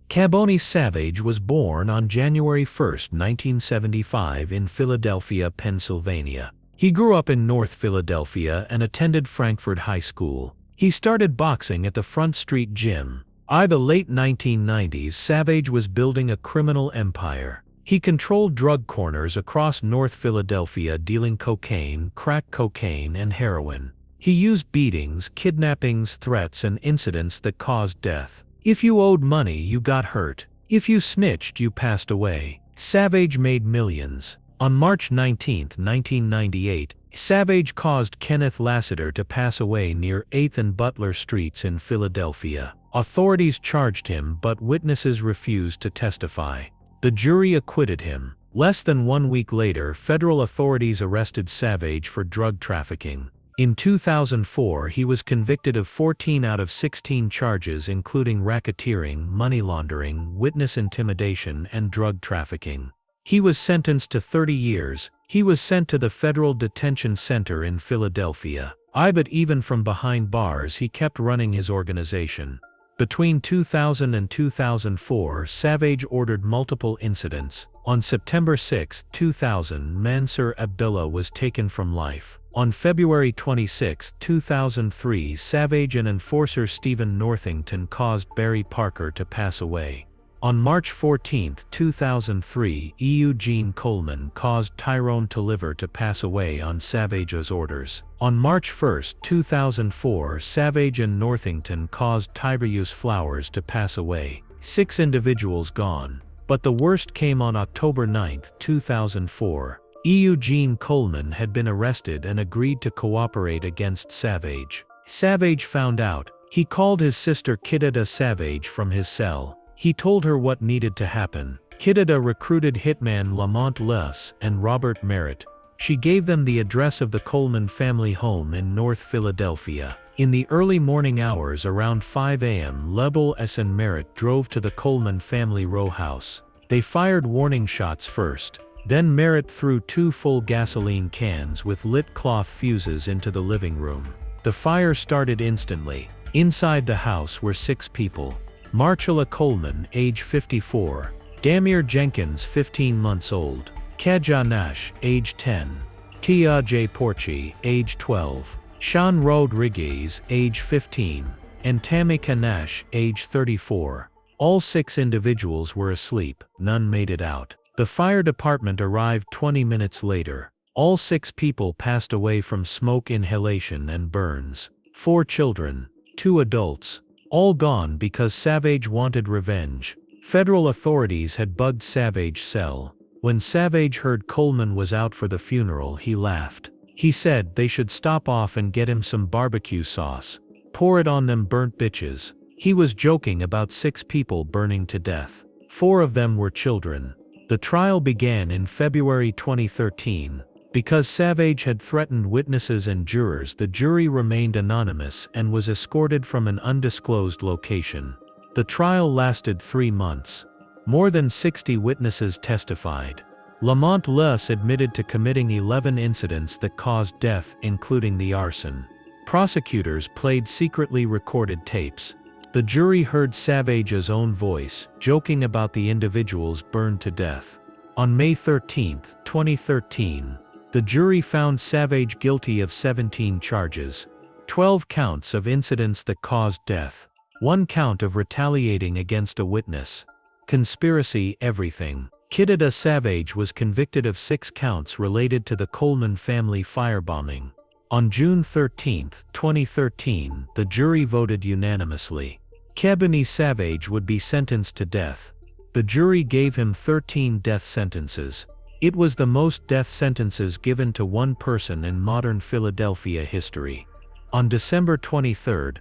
Caboni Savage was born on January 1, 1975 in Philadelphia, Pennsylvania. He grew up in North Philadelphia and attended Frankford High School. He started boxing at the Front Street Gym. By the late 1990s, Savage was building a criminal empire. He controlled drug corners across North Philadelphia, dealing cocaine, crack cocaine, and heroin. He used beatings, kidnappings, threats, and incidents that caused death. If you owed money, you got hurt. If you snitched, you passed away. Savage made millions. On March 19, 1998, Savage caused Kenneth Lassiter to pass away near 8th and Butler Streets in Philadelphia. Authorities charged him, but witnesses refused to testify. The jury acquitted him. Less than 1 week later, federal authorities arrested Savage for drug trafficking. In 2004, he was convicted of 14 out of 16 charges, including racketeering, money laundering, witness intimidation, and drug trafficking. He was sentenced to 30 years. He was sent to the Federal Detention Center in Philadelphia. But even from behind bars, he kept running his organization. Between 2000 and 2004, Savage ordered multiple incidents. On September 6, 2000, Mansur Abdullah was taken from life. On February 26, 2003, Savage and enforcer Stephen Northington caused Barry Parker to pass away. On March 14, 2003, Eugene Coleman caused Tyrone Tolliver to pass away on Savage's orders. On March 1, 2004, Savage and Northington caused Tiberius Flowers to pass away. 6 individuals gone. But the worst came on October 9, 2004. Eugene Coleman had been arrested and agreed to cooperate against Savage. Savage found out. He called his sister Kidada Savage from his cell. He told her what needed to happen. Kidada recruited hitman Lamont Luss and Robert Merritt. She gave them the address of the Coleman family home in North Philadelphia. In the early morning hours around 5 a.m., Lebel S. and Merritt drove to the Coleman family row house. They fired warning shots first. Then Merritt threw 2 full gasoline cans with lit cloth fuses into the living room. The fire started instantly. Inside the house were 6 people. Marcella Coleman, age 54. Damir Jenkins, 15 months old. Kaja Nash, age 10. Tia J. Porchi, age 12. Sean Rodriguez, age 15. And Tamika Nash, age 34. All 6 individuals were asleep. None made it out. The fire department arrived 20 minutes later. All 6 people passed away from smoke inhalation and burns. 4 children, 2 adults. All gone because Savage wanted revenge. Federal authorities had bugged Savage's cell. When Savage heard Coleman was out for the funeral, he laughed. He said they should stop off and get him some barbecue sauce. Pour it on them burnt bitches. He was joking about 6 people burning to death. 4 of them were children. The trial began in February 2013. Because Savage had threatened witnesses and jurors, the jury remained anonymous and was escorted from an undisclosed location. The trial lasted 3 months. More than 60 witnesses testified. Lamont Luss admitted to committing 11 incidents that caused death, including the arson. Prosecutors played secretly recorded tapes. The jury heard Savage's own voice, joking about the individuals burned to death. On May 13, 2013, the jury found Savage guilty of 17 charges, 12 counts of incidents that caused death, 1 count of retaliating against a witness, conspiracy, everything. Kidada Savage was convicted of 6 counts related to the Coleman family firebombing. On June 13, 2013, the jury voted unanimously. Kebani Savage would be sentenced to death. The jury gave him 13 death sentences. It was the most death sentences given to one person in modern Philadelphia history. On December 23,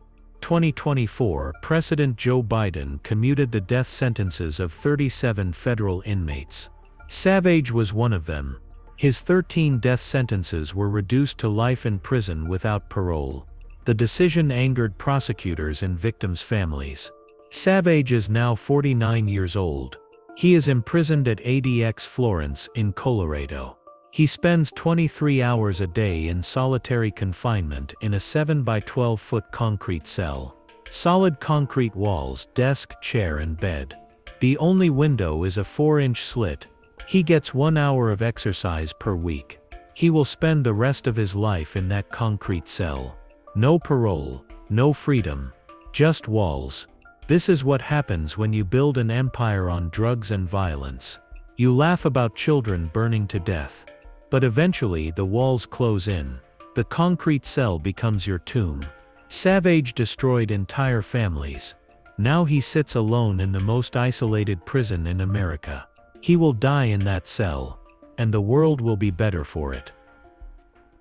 2024, President Joe Biden commuted the death sentences of 37 federal inmates. Savage was one of them. His 13 death sentences were reduced to life in prison without parole. The decision angered prosecutors and victims' families. Savage is now 49 years old. He is imprisoned at ADX Florence in Colorado. He spends 23 hours a day in solitary confinement in a 7 by 12 foot concrete cell. Solid concrete walls, desk, chair and bed. The only window is a 4-inch slit. He gets 1 hour of exercise per week. He will spend the rest of his life in that concrete cell. No parole, no freedom, just walls. This is what happens when you build an empire on drugs and violence. You laugh about children burning to death. But eventually the walls close in. The concrete cell becomes your tomb. Savage destroyed entire families. Now he sits alone in the most isolated prison in America. He will die in that cell, and the world will be better for it.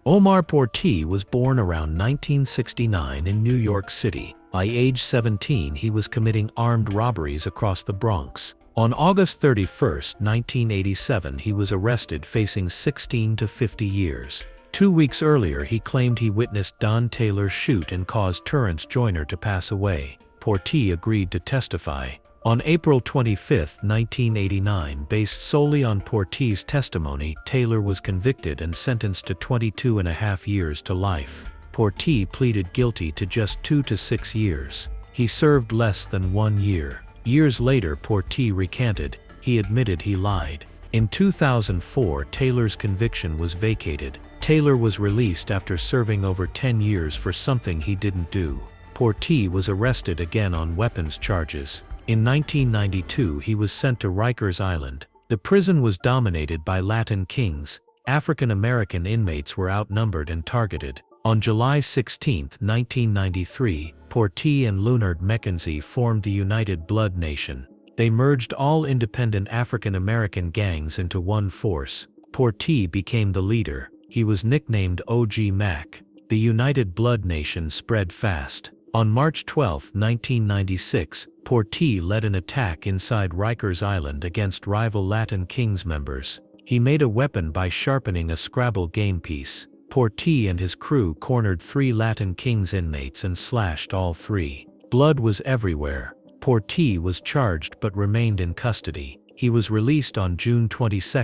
Omar Porti was born around 1969 in New York City. By age 17, he was committing armed robberies across the Bronx. On August 31, 1987, he was arrested facing 16 to 50 years. 2 weeks earlier, he claimed he witnessed Don Taylor shoot and cause Terrence Joyner to pass away. Porti agreed to testify. On April 25, 1989, based solely on Porti's testimony, Taylor was convicted and sentenced to 22.5 years to life. Porti pleaded guilty to just 2 to 6 years. He served less than 1 year. Years later, Porte recanted. He admitted he lied. In 2004, Taylor's conviction was vacated. Taylor was released after serving over 10 years for something he didn't do. Porte was arrested again on weapons charges. In 1992, he was sent to Rikers Island. The prison was dominated by Latin kings. African American inmates were outnumbered and targeted. On July 16, 1993, Porte and Leonard Mackenzie formed the United Blood Nation. They merged all independent African American gangs into one force. Porte became the leader. He was nicknamed OG Mac. The United Blood Nation spread fast. On March 12, 1996, Porte led an attack inside Rikers Island against rival Latin Kings members. He made a weapon by sharpening a Scrabble game piece. Porte and his crew cornered 3 Latin Kings inmates and slashed all 3. Blood was everywhere. Porte was charged but remained in custody. He was released on June 22,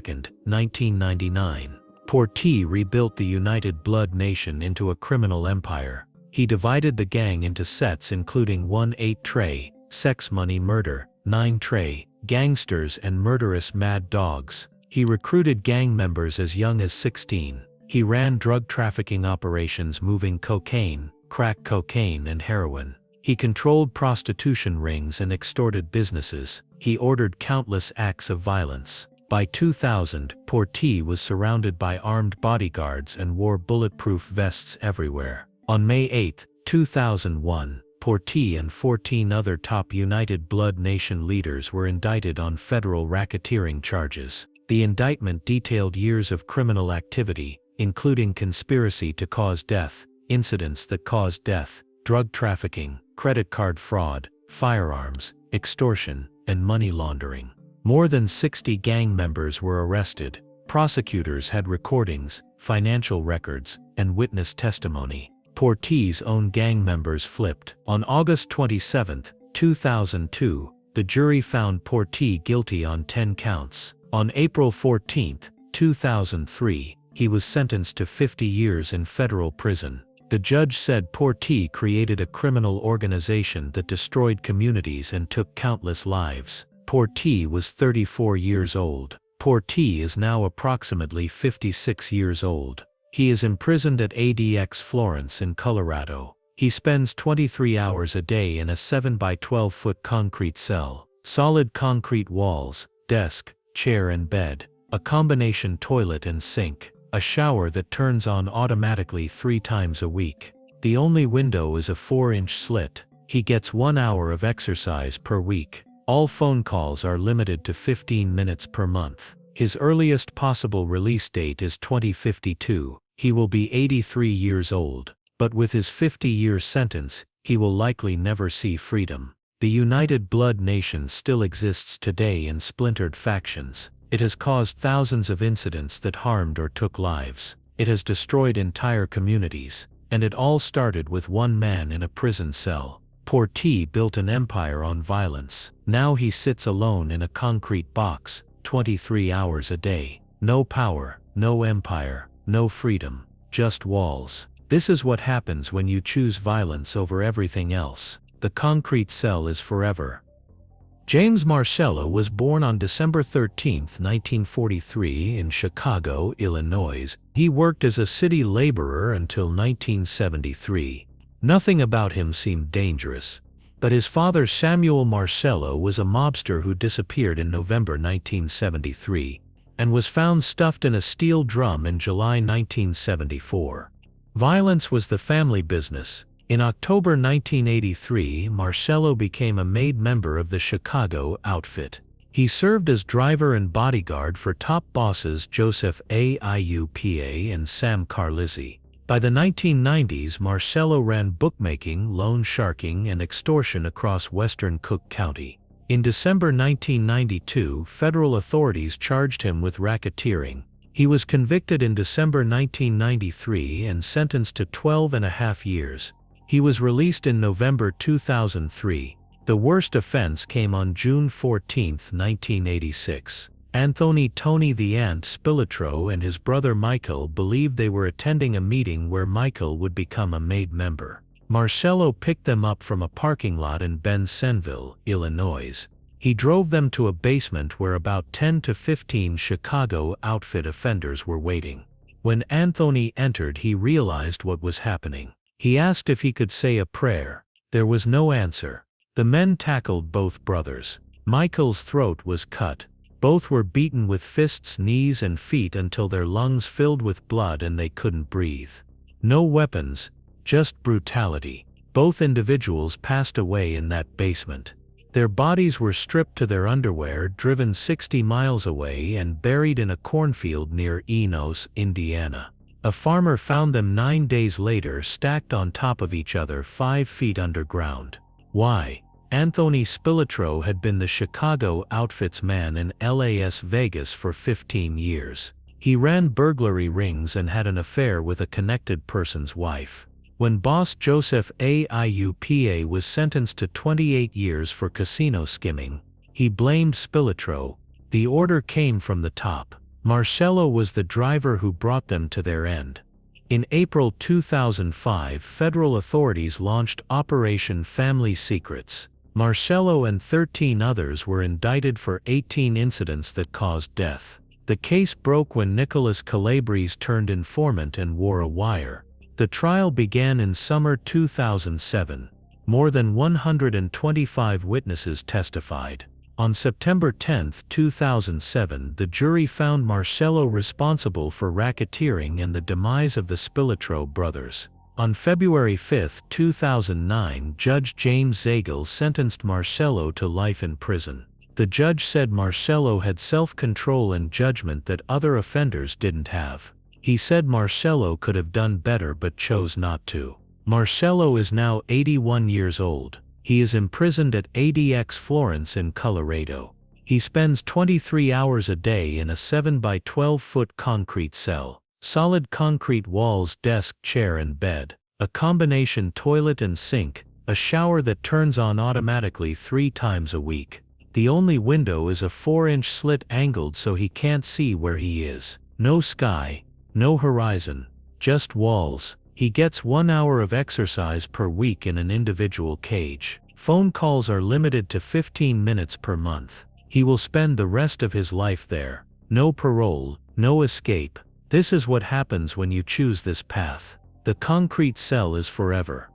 1999. Porte rebuilt the United Blood Nation into a criminal empire. He divided the gang into sets including 1-8 Trey, Sex Money Murder, 9 Trey, Gangsters and Murderous Mad Dogs. He recruited gang members as young as 16. He ran drug trafficking operations moving cocaine, crack cocaine and heroin. He controlled prostitution rings and extorted businesses. He ordered countless acts of violence. By 2000, Porte was surrounded by armed bodyguards and wore bulletproof vests everywhere. On May 8, 2001, Porte and 14 other top United Blood Nation leaders were indicted on federal racketeering charges. The indictment detailed years of criminal activity, including conspiracy to cause death, incidents that caused death, drug trafficking, credit card fraud, firearms, extortion, and money laundering. More than 60 gang members were arrested. Prosecutors had recordings, financial records, and witness testimony. Porte's own gang members flipped. On August 27, 2002, the jury found Porte guilty on 10 counts. On April 14, 2003, he was sentenced to 50 years in federal prison. The judge said Porte created a criminal organization that destroyed communities and took countless lives. Porte was 34 years old. Porte is now approximately 56 years old. He is imprisoned at ADX Florence in Colorado. He spends 23 hours a day in a 7 by 12 foot concrete cell. Solid concrete walls, desk, chair and bed. A combination toilet and sink. A shower that turns on automatically 3 times a week. The only window is a 4-inch slit. He gets 1 hour of exercise per week. All phone calls are limited to 15 minutes per month. His earliest possible release date is 2052. He will be 83 years old. But with his 50-year sentence, he will likely never see freedom. The United Blood Nation still exists today in splintered factions. It has caused thousands of incidents that harmed or took lives. It has destroyed entire communities. And it all started with one man in a prison cell. Porte built an empire on violence. Now he sits alone in a concrete box, 23 hours a day. No power, no empire, no freedom, just walls. This is what happens when you choose violence over everything else. The concrete cell is forever. James Marcello was born on December 13, 1943 in Chicago, Illinois. He worked as a city laborer until 1973. Nothing about him seemed dangerous. But his father Samuel Marcello was a mobster who disappeared in November 1973 and was found stuffed in a steel drum in July 1974. Violence was the family business. In October 1983, Marcello became a made member of the Chicago outfit. He served as driver and bodyguard for top bosses Joseph A. Iupa and Sam Carlizzi. By the 1990s, Marcello ran bookmaking, loan sharking, and extortion across western Cook County. In December 1992, federal authorities charged him with racketeering. He was convicted in December 1993 and sentenced to 12.5 years. He was released in November 2003. The worst offense came on June 14, 1986. Anthony "Tony the Ant" Spilotro and his brother Michael believed they were attending a meeting where Michael would become a made member. Marcello picked them up from a parking lot in Bensenville, Illinois. He drove them to a basement where about 10 to 15 Chicago outfit offenders were waiting. When Anthony entered, he realized what was happening. He asked if he could say a prayer. There was no answer. The men tackled both brothers. Michael's throat was cut. Both were beaten with fists, knees, and feet until their lungs filled with blood and they couldn't breathe. No weapons, just brutality. Both individuals passed away in that basement. Their bodies were stripped to their underwear, driven 60 miles away, and buried in a cornfield near Enos, Indiana. A farmer found them 9 days later, stacked on top of each other 5 feet underground. Why? Anthony Spilotro had been the Chicago outfit's man in Las Vegas for 15 years. He ran burglary rings and had an affair with a connected person's wife. When boss Joseph Iupa was sentenced to 28 years for casino skimming, he blamed Spilotro. The order came from the top. Marcello was the driver who brought them to their end. In April 2005, federal authorities launched Operation Family Secrets. Marcello and 13 others were indicted for 18 incidents that caused death. The case broke when Nicholas Calabrese turned informant and wore a wire. The trial began in summer 2007. More than 125 witnesses testified. On September 10, 2007, the jury found Marcello responsible for racketeering and the demise of the Spilotro brothers. On February 5, 2009, Judge James Zagel sentenced Marcello to life in prison. The judge said Marcello had self-control and judgment that other offenders didn't have. He said Marcello could have done better but chose not to. Marcello is now 81 years old. He is imprisoned at ADX Florence in Colorado. He spends 23 hours a day in a 7 by 12 foot concrete cell. Solid concrete walls, desk, chair and bed. A combination toilet and sink. A shower that turns on automatically 3 times a week. The only window is a 4-inch slit angled so he can't see where he is. No sky. No horizon, just walls. He gets 1 hour of exercise per week in an individual cage. Phone calls are limited to 15 minutes per month. He will spend the rest of his life there. No parole, no escape. This is what happens when you choose this path. The concrete cell is forever.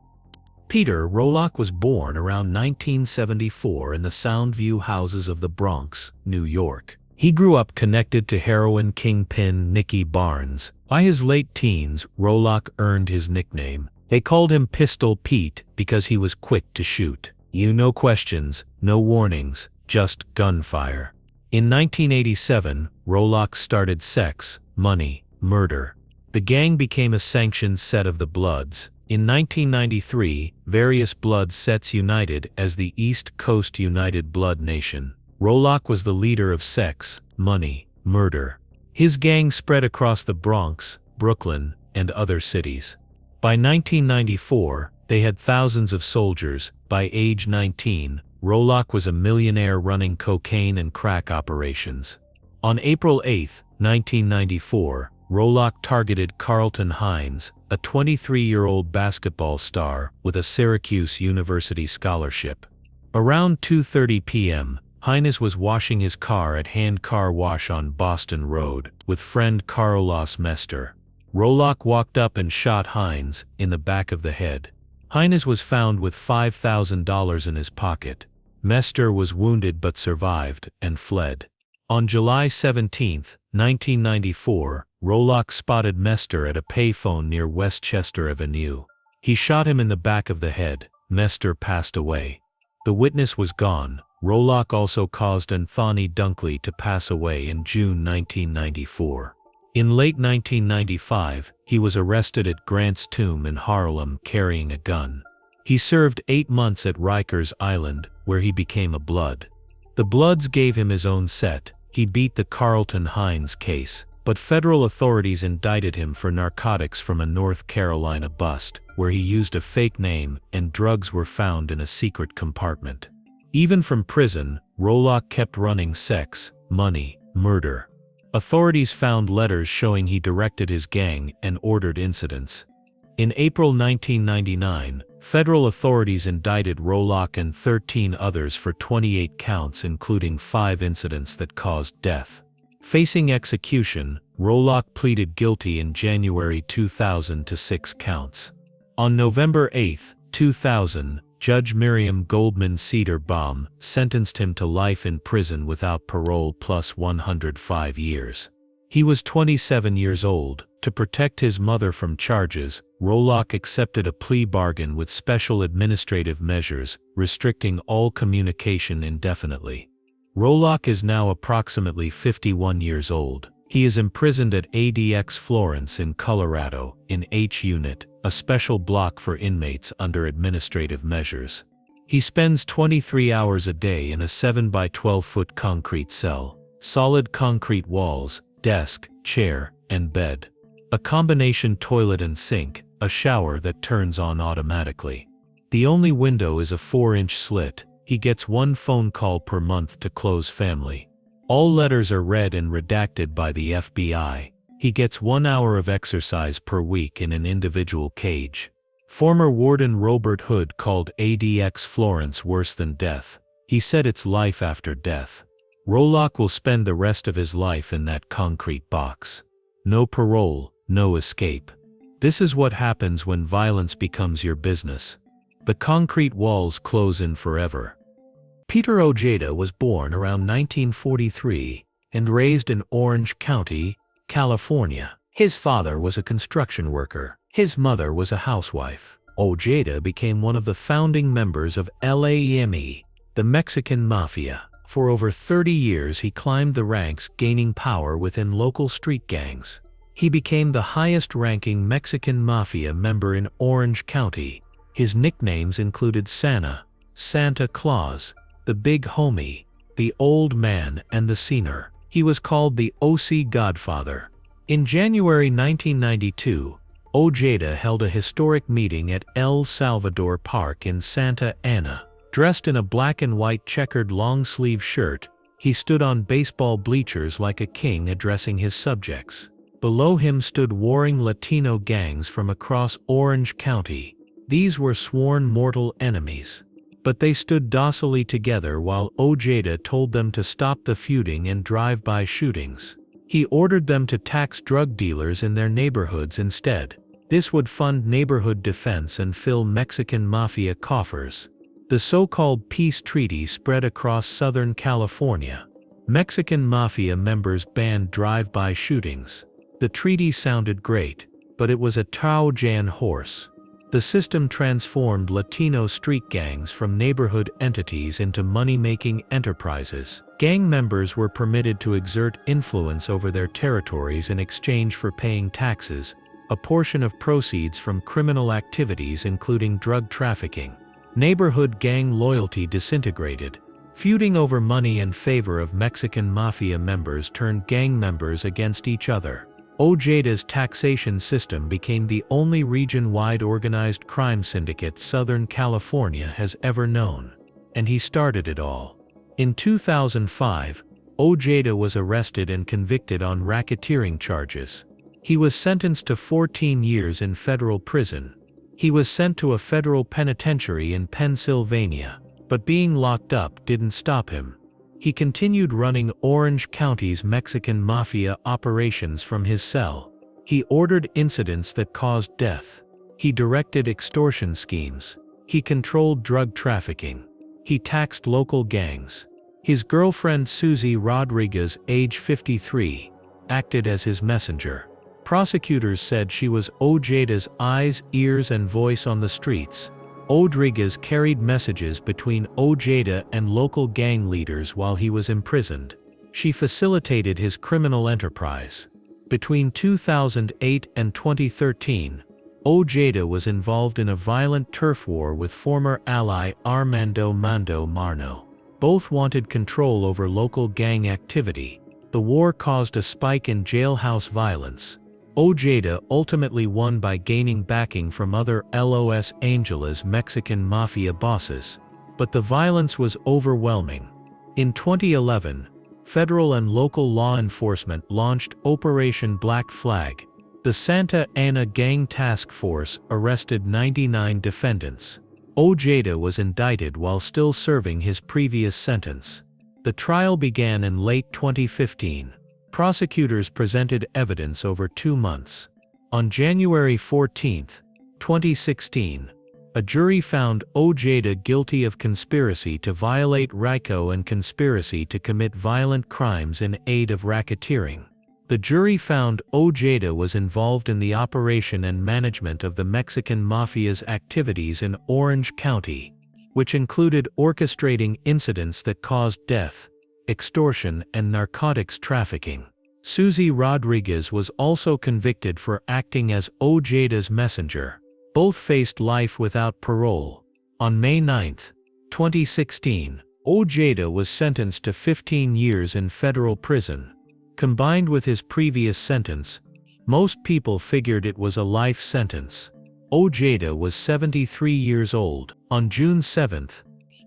Peter Rolock was born around 1974 in the Soundview houses of the Bronx, New York. He grew up connected to heroin kingpin Nicky Barnes. By his late teens, Rolock earned his nickname. They called him Pistol Pete because he was quick to shoot. No questions, no warnings, just gunfire. In 1987, Rolock started Sex, Money, Murder. The gang became a sanctioned set of the Bloods. In 1993, various blood sets united as the East Coast United Blood Nation. Rolock was the leader of Sex, Money, Murder. His gang spread across the Bronx, Brooklyn, and other cities. By 1994, they had thousands of soldiers. By age 19, Rolock was a millionaire running cocaine and crack operations. On April 8, 1994, Rolock targeted Carlton Hines, a 23-year-old basketball star with a Syracuse University scholarship. Around 2:30 p.m., Hines was washing his car at Hand Car Wash on Boston Road with friend Carlos Mester. Rolock walked up and shot Hines in the back of the head. Hines was found with $5,000 in his pocket. Mester was wounded but survived and fled. On July 17, 1994, Rolock spotted Mester at a payphone near Westchester Avenue. He shot him in the back of the head. Mester passed away. The witness was gone. Rolock also caused Anthony Dunkley to pass away in June 1994. In late 1995, he was arrested at Grant's Tomb in Harlem carrying a gun. He served 8 months at Rikers Island, where he became a Blood. The Bloods gave him his own set. He beat the Carlton Hines case, but federal authorities indicted him for narcotics from a North Carolina bust, where he used a fake name and drugs were found in a secret compartment. Even from prison, Rolock kept running Sex, Money, Murder. Authorities found letters showing he directed his gang and ordered incidents. In April 1999, Federal authorities indicted Rolock and 13 others for 28 counts, including 5 incidents that caused death. Facing execution, Rolock pleaded guilty in January 2000 to 6 counts. On November 8, 2000, Judge Miriam Goldman Cedar-Baum sentenced him to life in prison without parole plus 105 years. He was 27 years old. To protect his mother from charges, Rolock accepted a plea bargain with special administrative measures, restricting all communication indefinitely. Rolock is now approximately 51 years old. He is imprisoned at ADX Florence in Colorado, in H Unit, a special block for inmates under administrative measures. He spends 23 hours a day in a 7 by 12-foot concrete cell, solid concrete walls, desk, chair, and bed. A combination toilet and sink, a shower that turns on automatically. The only window is a 4-inch slit. He gets 1 phone call per month to close family. All letters are read and redacted by the FBI. He gets 1 hour of exercise per week in an individual cage. Former Warden Robert Hood called ADX Florence worse than death. He said it's life after death. Rolock will spend the rest of his life in that concrete box. No parole, no escape. This is what happens when violence becomes your business. The concrete walls close in forever. Peter Ojeda was born around 1943 and raised in Orange County, California. His father was a construction worker. His mother was a housewife. Ojeda became one of the founding members of LAME, the Mexican Mafia. For over 30 years he climbed the ranks, gaining power within local street gangs. He became the highest-ranking Mexican Mafia member in Orange County. His nicknames included Santa Claus, the Big Homie, the Old Man, and the Senior. He was called the OC Godfather. In January 1992, Ojeda held a historic meeting at El Salvador Park in Santa Ana. Dressed in a black and white checkered long-sleeve shirt, he stood on baseball bleachers like a king addressing his subjects. Below him stood warring Latino gangs from across Orange County. These were sworn mortal enemies. But they stood docilely together while Ojeda told them to stop the feuding and drive-by shootings. He ordered them to tax drug dealers in their neighborhoods instead. This would fund neighborhood defense and fill Mexican Mafia coffers. The so-called peace treaty spread across Southern California. Mexican Mafia members banned drive-by shootings. The treaty sounded great, but it was a Trojan horse. The system transformed Latino street gangs from neighborhood entities into money-making enterprises. Gang members were permitted to exert influence over their territories in exchange for paying taxes, a portion of proceeds from criminal activities including drug trafficking. Neighborhood gang loyalty disintegrated. Feuding over money in favor of Mexican Mafia members turned gang members against each other. Ojeda's taxation system became the only region-wide organized crime syndicate Southern California has ever known. And he started it all. In 2005, Ojeda was arrested and convicted on racketeering charges. He was sentenced to 14 years in federal prison. He was sent to a federal penitentiary in Pennsylvania, but being locked up didn't stop him. He continued running Orange County's Mexican Mafia operations from his cell. He ordered incidents that caused death. He directed extortion schemes. He controlled drug trafficking. He taxed local gangs. His girlfriend Susie Rodriguez, age 53, acted as his messenger. Prosecutors said she was Ojeda's eyes, ears, and voice on the streets. Rodriguez carried messages between Ojeda and local gang leaders while he was imprisoned. She facilitated his criminal enterprise. Between 2008 and 2013, Ojeda was involved in a violent turf war with former ally Armando Mando Marno. Both wanted control over local gang activity. The war caused a spike in jailhouse violence. Ojeda ultimately won by gaining backing from other Los Angeles Mexican Mafia bosses, but the violence was overwhelming. In 2011, federal and local law enforcement launched Operation Black Flag. The Santa Ana Gang Task Force arrested 99 defendants. Ojeda was indicted while still serving his previous sentence. The trial began in late 2015. Prosecutors presented evidence over 2 months. On January 14, 2016, a jury found Ojeda guilty of conspiracy to violate RICO and conspiracy to commit violent crimes in aid of racketeering. The jury found Ojeda was involved in the operation and management of the Mexican Mafia's activities in Orange County, which included orchestrating incidents that caused death, extortion, and narcotics trafficking. Susie Rodriguez was also convicted for acting as Ojeda's messenger. Both faced life without parole. On May 9, 2016, Ojeda was sentenced to 15 years in federal prison. Combined with his previous sentence, most people figured it was a life sentence. Ojeda was 73 years old. On June 7,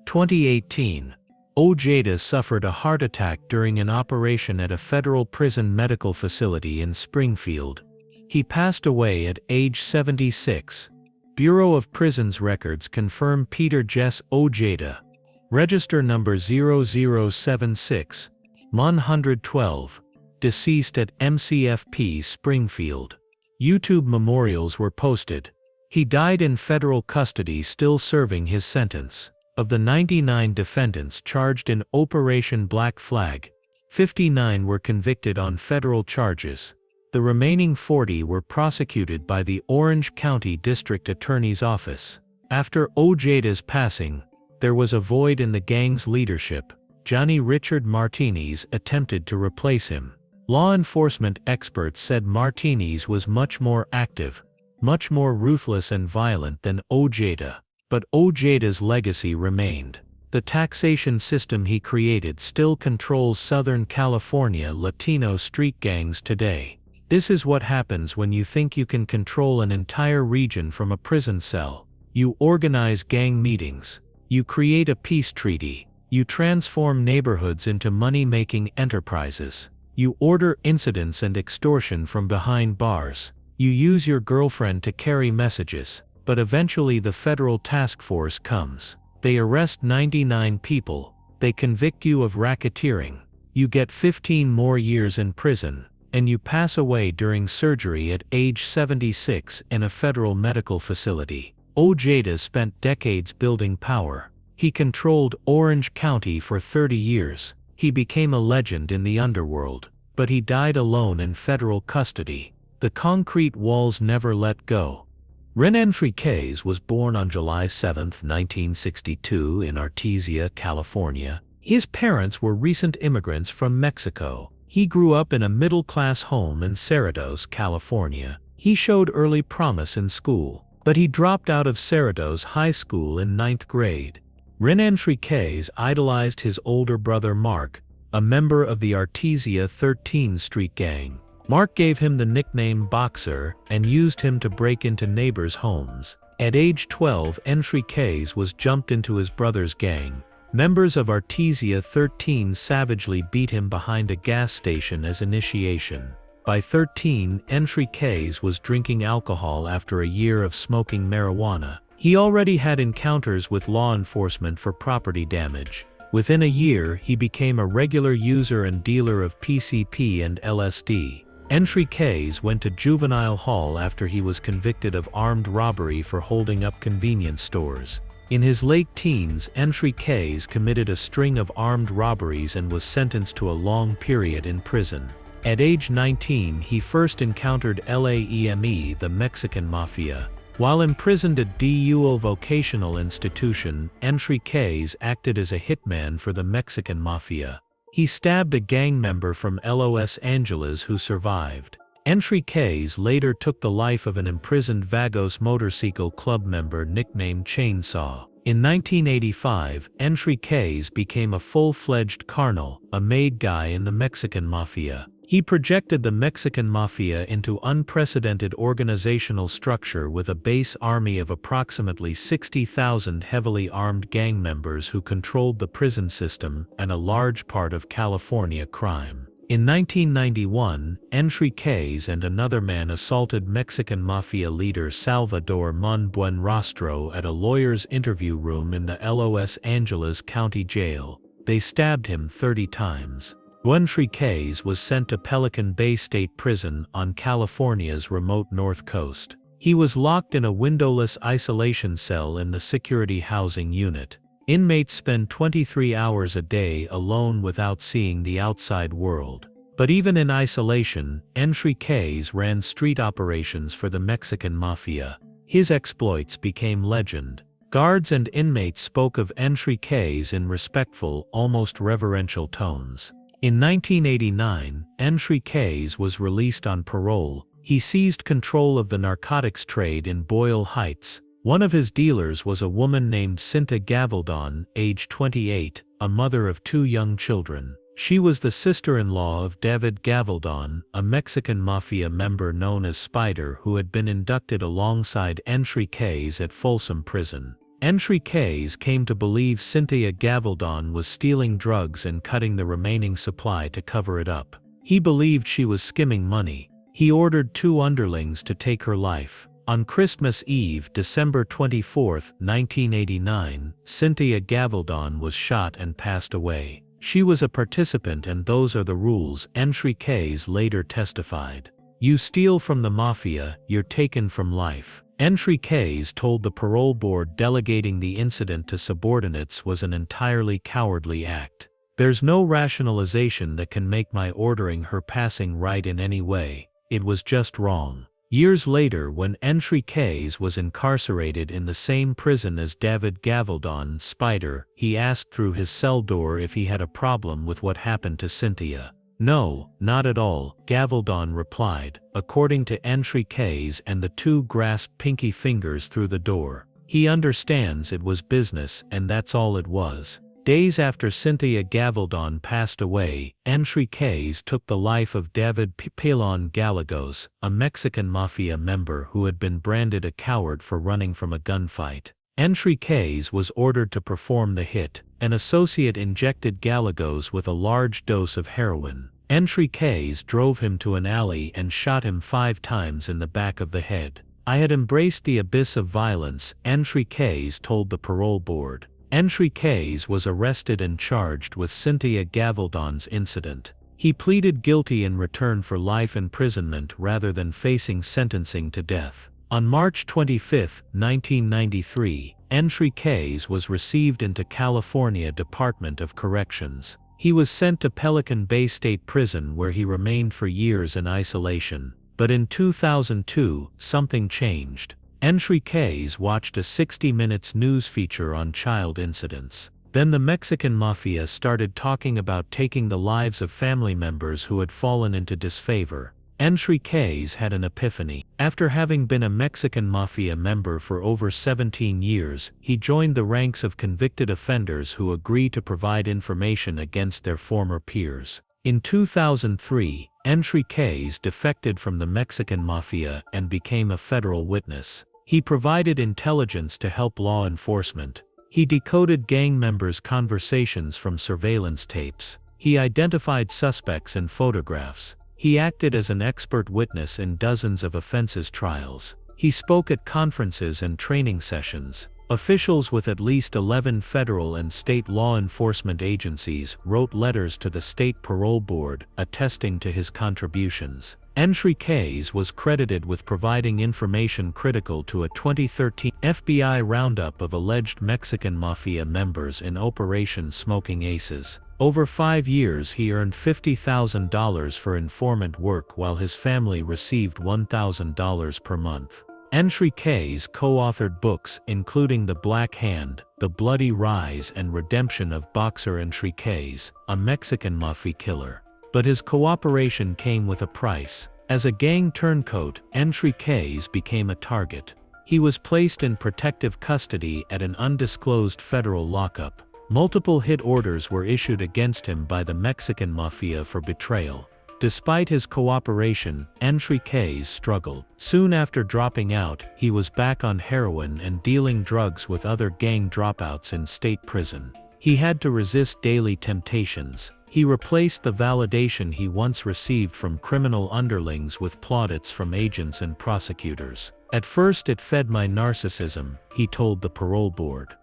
2018, Ojeda suffered a heart attack during an operation at a federal prison medical facility in Springfield. He passed away at age 76. Bureau of Prisons records confirm Peter Jess Ojeda, register number 0076, 112, deceased at MCFP Springfield. YouTube memorials were posted. He died in federal custody still serving his sentence. Of the 99 defendants charged in Operation Black Flag, 59 were convicted on federal charges. The remaining 40 were prosecuted by the Orange County District Attorney's Office. After Ojeda's passing, there was a void in the gang's leadership. Johnny Richard Martinez attempted to replace him. Law enforcement experts said Martinez was much more active, much more ruthless and violent than Ojeda. But Ojeda's legacy remained. The taxation system he created still controls Southern California Latino street gangs today. This is what happens when you think you can control an entire region from a prison cell. You organize gang meetings. You create a peace treaty. You transform neighborhoods into money-making enterprises. You order incidents and extortion from behind bars. You use your girlfriend to carry messages. But eventually the federal task force comes. They arrest 99 people. They convict you of racketeering. You get 15 more years in prison. And you pass away during surgery at age 76 in a federal medical facility. Ojeda spent decades building power. He controlled Orange County for 30 years. He became a legend in the underworld. But he died alone in federal custody. The concrete walls never let go. Rene Enriquez was born on July 7, 1962 in Artesia, California. His parents were recent immigrants from Mexico. He grew up in a middle-class home in Cerritos, California. He showed early promise in school, but he dropped out of Cerritos High School in 9th grade. Rene Enriquez idolized his older brother Mark, a member of the Artesia 13 street gang. Mark gave him the nickname Boxer and used him to break into neighbors' homes. At age 12, Enriquez was jumped into his brother's gang. Members of Artesia 13 savagely beat him behind a gas station as initiation. By 13, Enriquez was drinking alcohol after a year of smoking marijuana. He already had encounters with law enforcement for property damage. Within a year, he became a regular user and dealer of PCP and LSD. Enriquez went to juvenile hall after he was convicted of armed robbery for holding up convenience stores. In his late teens, Enriquez committed a string of armed robberies and was sentenced to a long period in prison. At age 19, he first encountered LAEME, the Mexican Mafia. While imprisoned at DUO Vocational Institution, Enriquez acted as a hitman for the Mexican Mafia. He stabbed a gang member from Los Angeles who survived. Enriquez later took the life of an imprisoned Vagos Motorcycle Club member nicknamed Chainsaw. In 1985, Enriquez became a full-fledged carnal, a made guy in the Mexican Mafia. He projected the Mexican Mafia into unprecedented organizational structure with a base army of approximately 60,000 heavily armed gang members who controlled the prison system and a large part of California crime. In 1991, Enriquez and another man assaulted Mexican Mafia leader Salvador Mon Buenrostro at a lawyer's interview room in the Los Angeles County Jail. They stabbed him 30 times. Enriquez was sent to Pelican Bay State Prison on California's remote north coast. He was locked in a windowless isolation cell in the security housing unit. Inmates spend 23 hours a day alone without seeing the outside world. But even in isolation, Enriquez ran street operations for the Mexican Mafia. His exploits became legend. Guards and inmates spoke of Enriquez in respectful, almost reverential tones. In 1989, Enriquez was released on parole. He seized control of the narcotics trade in Boyle Heights. One of his dealers was a woman named Cinta Gavaldon, age 28, a mother of 2 young children. She was the sister-in-law of David Gavaldon, a Mexican Mafia member known as Spider who had been inducted alongside Enriquez at Folsom Prison. Enriquez came to believe Cynthia Gavaldon was stealing drugs and cutting the remaining supply to cover it up. He believed she was skimming money. He ordered 2 underlings to take her life. On Christmas Eve, December 24, 1989, Cynthia Gavaldon was shot and passed away. She was a participant and those are the rules, Enriquez later testified. You steal from the Mafia, you're taken from life. Enriquez told the parole board delegating the incident to subordinates was an entirely cowardly act. There's no rationalization that can make my ordering her passing right in any way. It was just wrong. Years later, when Enriquez was incarcerated in the same prison as David Gavaldon, Spider, he asked through his cell door if he had a problem with what happened to Cynthia. No, not at all, Gavaldon replied. According to Enriquez, and the 2 grasped pinky fingers through the door. He understands it was business and that's all it was. Days after Cynthia Gavaldon passed away, Enriquez took the life of David Pilon Gallegos, a Mexican Mafia member who had been branded a coward for running from a gunfight. Enriquez was ordered to perform the hit. An associate injected Gallegos with a large dose of heroin. Enriquez drove him to an alley and shot him 5 times in the back of the head. I had embraced the abyss of violence, Enriquez told the parole board. Enriquez was arrested and charged with Cynthia Gavaldon's incident. He pleaded guilty in return for life imprisonment rather than facing sentencing to death. On March 25, 1993, Enriquez was received into California Department of Corrections. He was sent to Pelican Bay State Prison where he remained for years in isolation. But in 2002, something changed. Enriquez watched a 60 Minutes news feature on child incidents. Then the Mexican Mafia started talking about taking the lives of family members who had fallen into disfavor. Enriquez had an epiphany. After having been a Mexican Mafia member for over 17 years, he joined the ranks of convicted offenders who agree to provide information against their former peers. In 2003, Enriquez defected from the Mexican Mafia and became a federal witness. He provided intelligence to help law enforcement. He decoded gang members' conversations from surveillance tapes. He identified suspects in photographs. He acted as an expert witness in dozens of offenses trials. He spoke at conferences and training sessions. Officials with at least 11 federal and state law enforcement agencies wrote letters to the state parole board attesting to his contributions. Enriquez was credited with providing information critical to a 2013 FBI roundup of alleged Mexican Mafia members in Operation Smoking Aces. Over 5 years he earned $50,000 for informant work while his family received $1,000 per month. Enriquez co-authored books including The Black Hand, The Bloody Rise and Redemption of Boxer Enriquez, a Mexican Mafia killer. But his cooperation came with a price. As a gang turncoat, Enriquez became a target. He was placed in protective custody at an undisclosed federal lockup. Multiple hit orders were issued against him by the Mexican Mafia for betrayal. Despite his cooperation, Enriquez struggled. Soon after dropping out, he was back on heroin and dealing drugs with other gang dropouts in state prison. He had to resist daily temptations. He replaced the validation he once received from criminal underlings with plaudits from agents and prosecutors. At first it fed my narcissism, he told the parole board.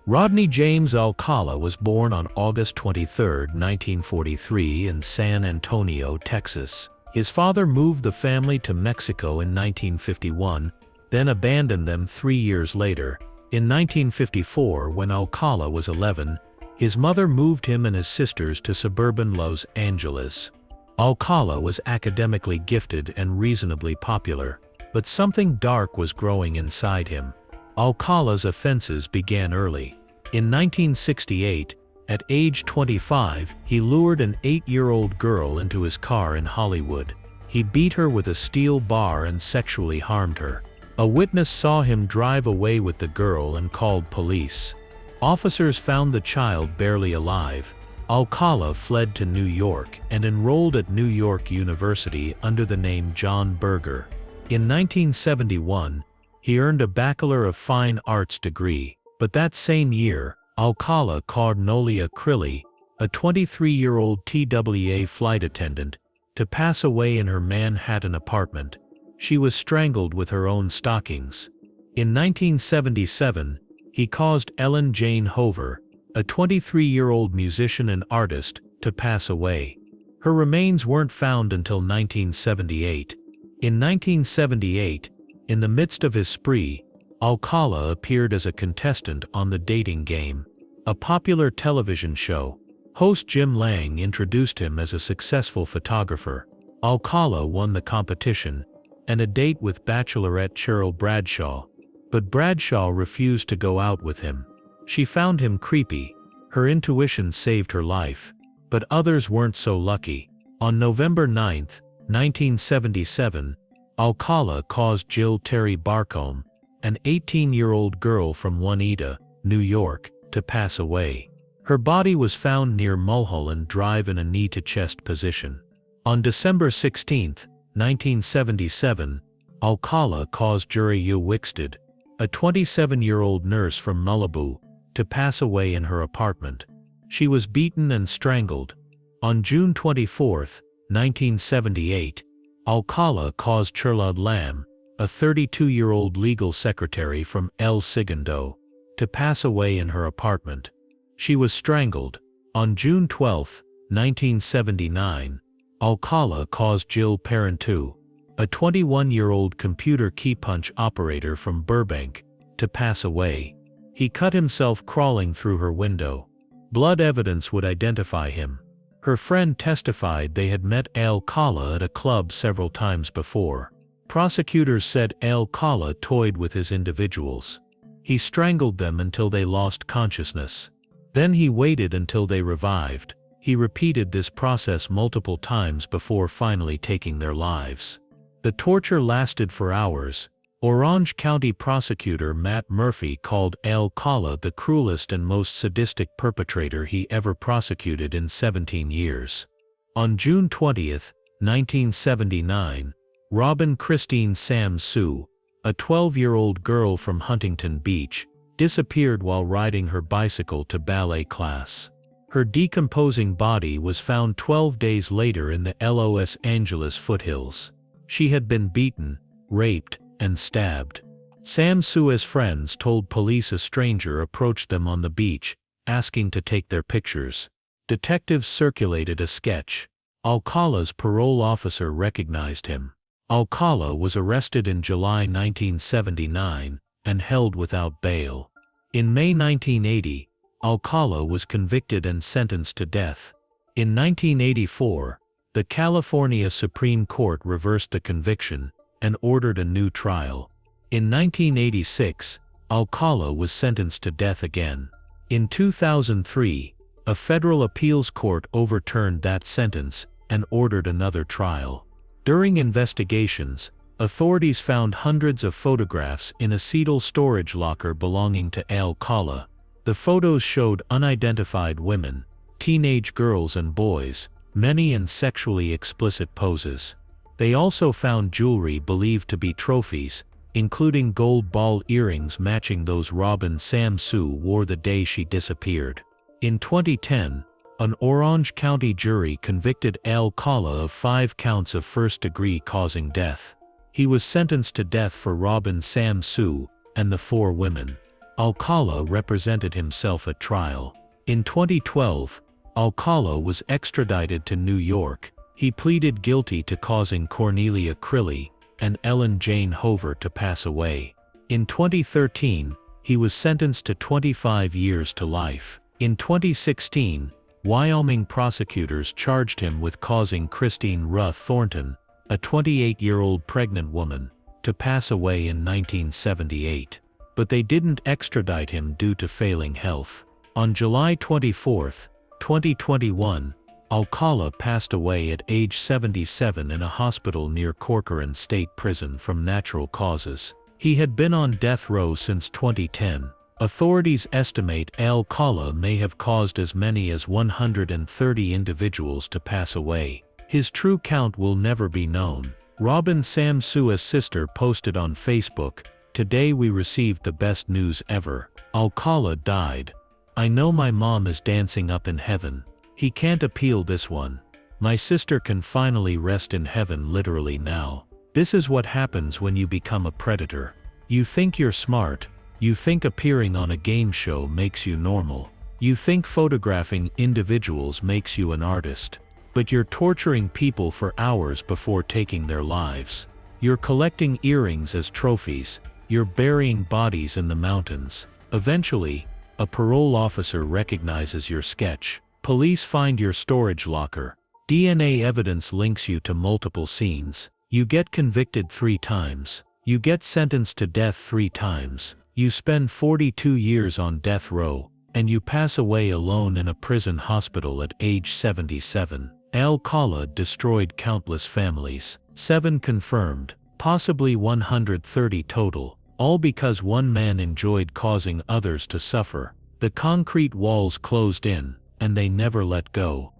Rodney James Alcala was born on August 23, 1943 in San Antonio, Texas. His father moved the family to Mexico in 1951, then abandoned them 3 years later. In 1954, when Alcala was 11, his mother moved him and his sisters to suburban Los Angeles. Alcala was academically gifted and reasonably popular, but something dark was growing inside him. Alcala's offenses began early. In 1968, at age 25, he lured an 8-year-old girl into his car in Hollywood. He beat her with a steel bar and sexually harmed her. A witness saw him drive away with the girl and called police. Officers found the child barely alive. Alcala fled to New York and enrolled at New York University under the name John Berger. In 1971, he earned a Bachelor of Fine Arts degree, but that same year, Alcala caused Nolia Crilly, a 23-year-old TWA flight attendant, to pass away in her Manhattan apartment. She was strangled with her own stockings. In 1977, he caused Ellen Jane Hover, a 23-year-old musician and artist, to pass away. Her remains weren't found until 1978. In 1978, in the midst of his spree, Alcala appeared as a contestant on The Dating Game, a popular television show. Host Jim Lang introduced him as a successful photographer. Alcala won the competition, and a date with Bachelorette Cheryl Bradshaw, but Bradshaw refused to go out with him. She found him creepy. Her intuition saved her life, but others weren't so lucky. On November 9, 1977, Alcala caused Jill Terry Barcombe, an 18-year-old girl from Oneida, New York, to pass away. Her body was found near Mulholland Drive in a knee-to-chest position. On December 16, 1977, Alcala caused Juriya Wickstead, a 27-year-old nurse from Malibu, to pass away in her apartment. She was beaten and strangled. On June 24, 1978, Alcala caused Cherlud Lamb, a 32-year-old legal secretary from El Segundo, to pass away in her apartment. She was strangled. On June 12, 1979, Alcala caused Jill Parenteau, a 21-year-old computer key punch operator from Burbank, to pass away. He cut himself crawling through her window. Blood evidence would identify him. Her friend testified they had met Alcala at a club several times before. Prosecutors said Alcala toyed with his individuals. He strangled them until they lost consciousness. Then he waited until they revived. He repeated this process multiple times before finally taking their lives. The torture lasted for hours. Orange County prosecutor Matt Murphy called Alcala the cruelest and most sadistic perpetrator he ever prosecuted in 17 years. On June 20, 1979, Robin Christine Sam Sue, a 12-year-old girl from Huntington Beach, disappeared while riding her bicycle to ballet class. Her decomposing body was found 12 days later in the Los Angeles foothills. She had been beaten, raped, and stabbed. Sam Sue's friends told police a stranger approached them on the beach, asking to take their pictures. Detectives circulated a sketch. Alcala's parole officer recognized him. Alcala was arrested in July 1979 and held without bail. In May 1980, Alcala was convicted and sentenced to death. In 1984, the California Supreme Court reversed the conviction and ordered a new trial. In 1986, Alcala was sentenced to death again. In 2003, a federal appeals court overturned that sentence and ordered another trial. During investigations, authorities found hundreds of photographs in a Seattle storage locker belonging to Alcala. The photos showed unidentified women, teenage girls and boys, many in sexually explicit poses. They also found jewelry believed to be trophies, including gold ball earrings matching those Robin Sam Sue wore the day she disappeared. In 2010, An Orange County jury convicted Alcala of 5 counts of first-degree causing death. He was sentenced to death for robbing Sam Sue and the 4 women. Alcala represented himself at trial. In 2012, Alcala was extradited to New York. He pleaded guilty to causing Cornelia Crilly and Ellen Jane Hover to pass away. In 2013, he was sentenced to 25 years to life. In 2016, Wyoming prosecutors charged him with causing Christine Ruth Thornton, a 28-year-old pregnant woman, to pass away in 1978. But they didn't extradite him due to failing health. On July 24, 2021, Alcala passed away at age 77 in a hospital near Corcoran State Prison from natural causes. He had been on death row since 2010. Authorities estimate Alcala may have caused as many as 130 individuals to pass away. His true count will never be known. Robin Sam Sua's sister posted on Facebook, "Today we received the best news ever. Alcala died. I know my mom is dancing up in heaven. He can't appeal this one. My sister can finally rest in heaven literally now." This is what happens when you become a predator. You think you're smart. You think appearing on a game show makes you normal. You think photographing individuals makes you an artist. But you're torturing people for hours before taking their lives. You're collecting earrings as trophies. You're burying bodies in the mountains. Eventually, a parole officer recognizes your sketch. Police find your storage locker. DNA evidence links you to multiple scenes. You get convicted 3 times. You get sentenced to death 3 times. You spend 42 years on death row, and you pass away alone in a prison hospital at age 77. Alcala destroyed countless families. 7 confirmed, possibly 130 total, all because one man enjoyed causing others to suffer. The concrete walls closed in, and they never let go.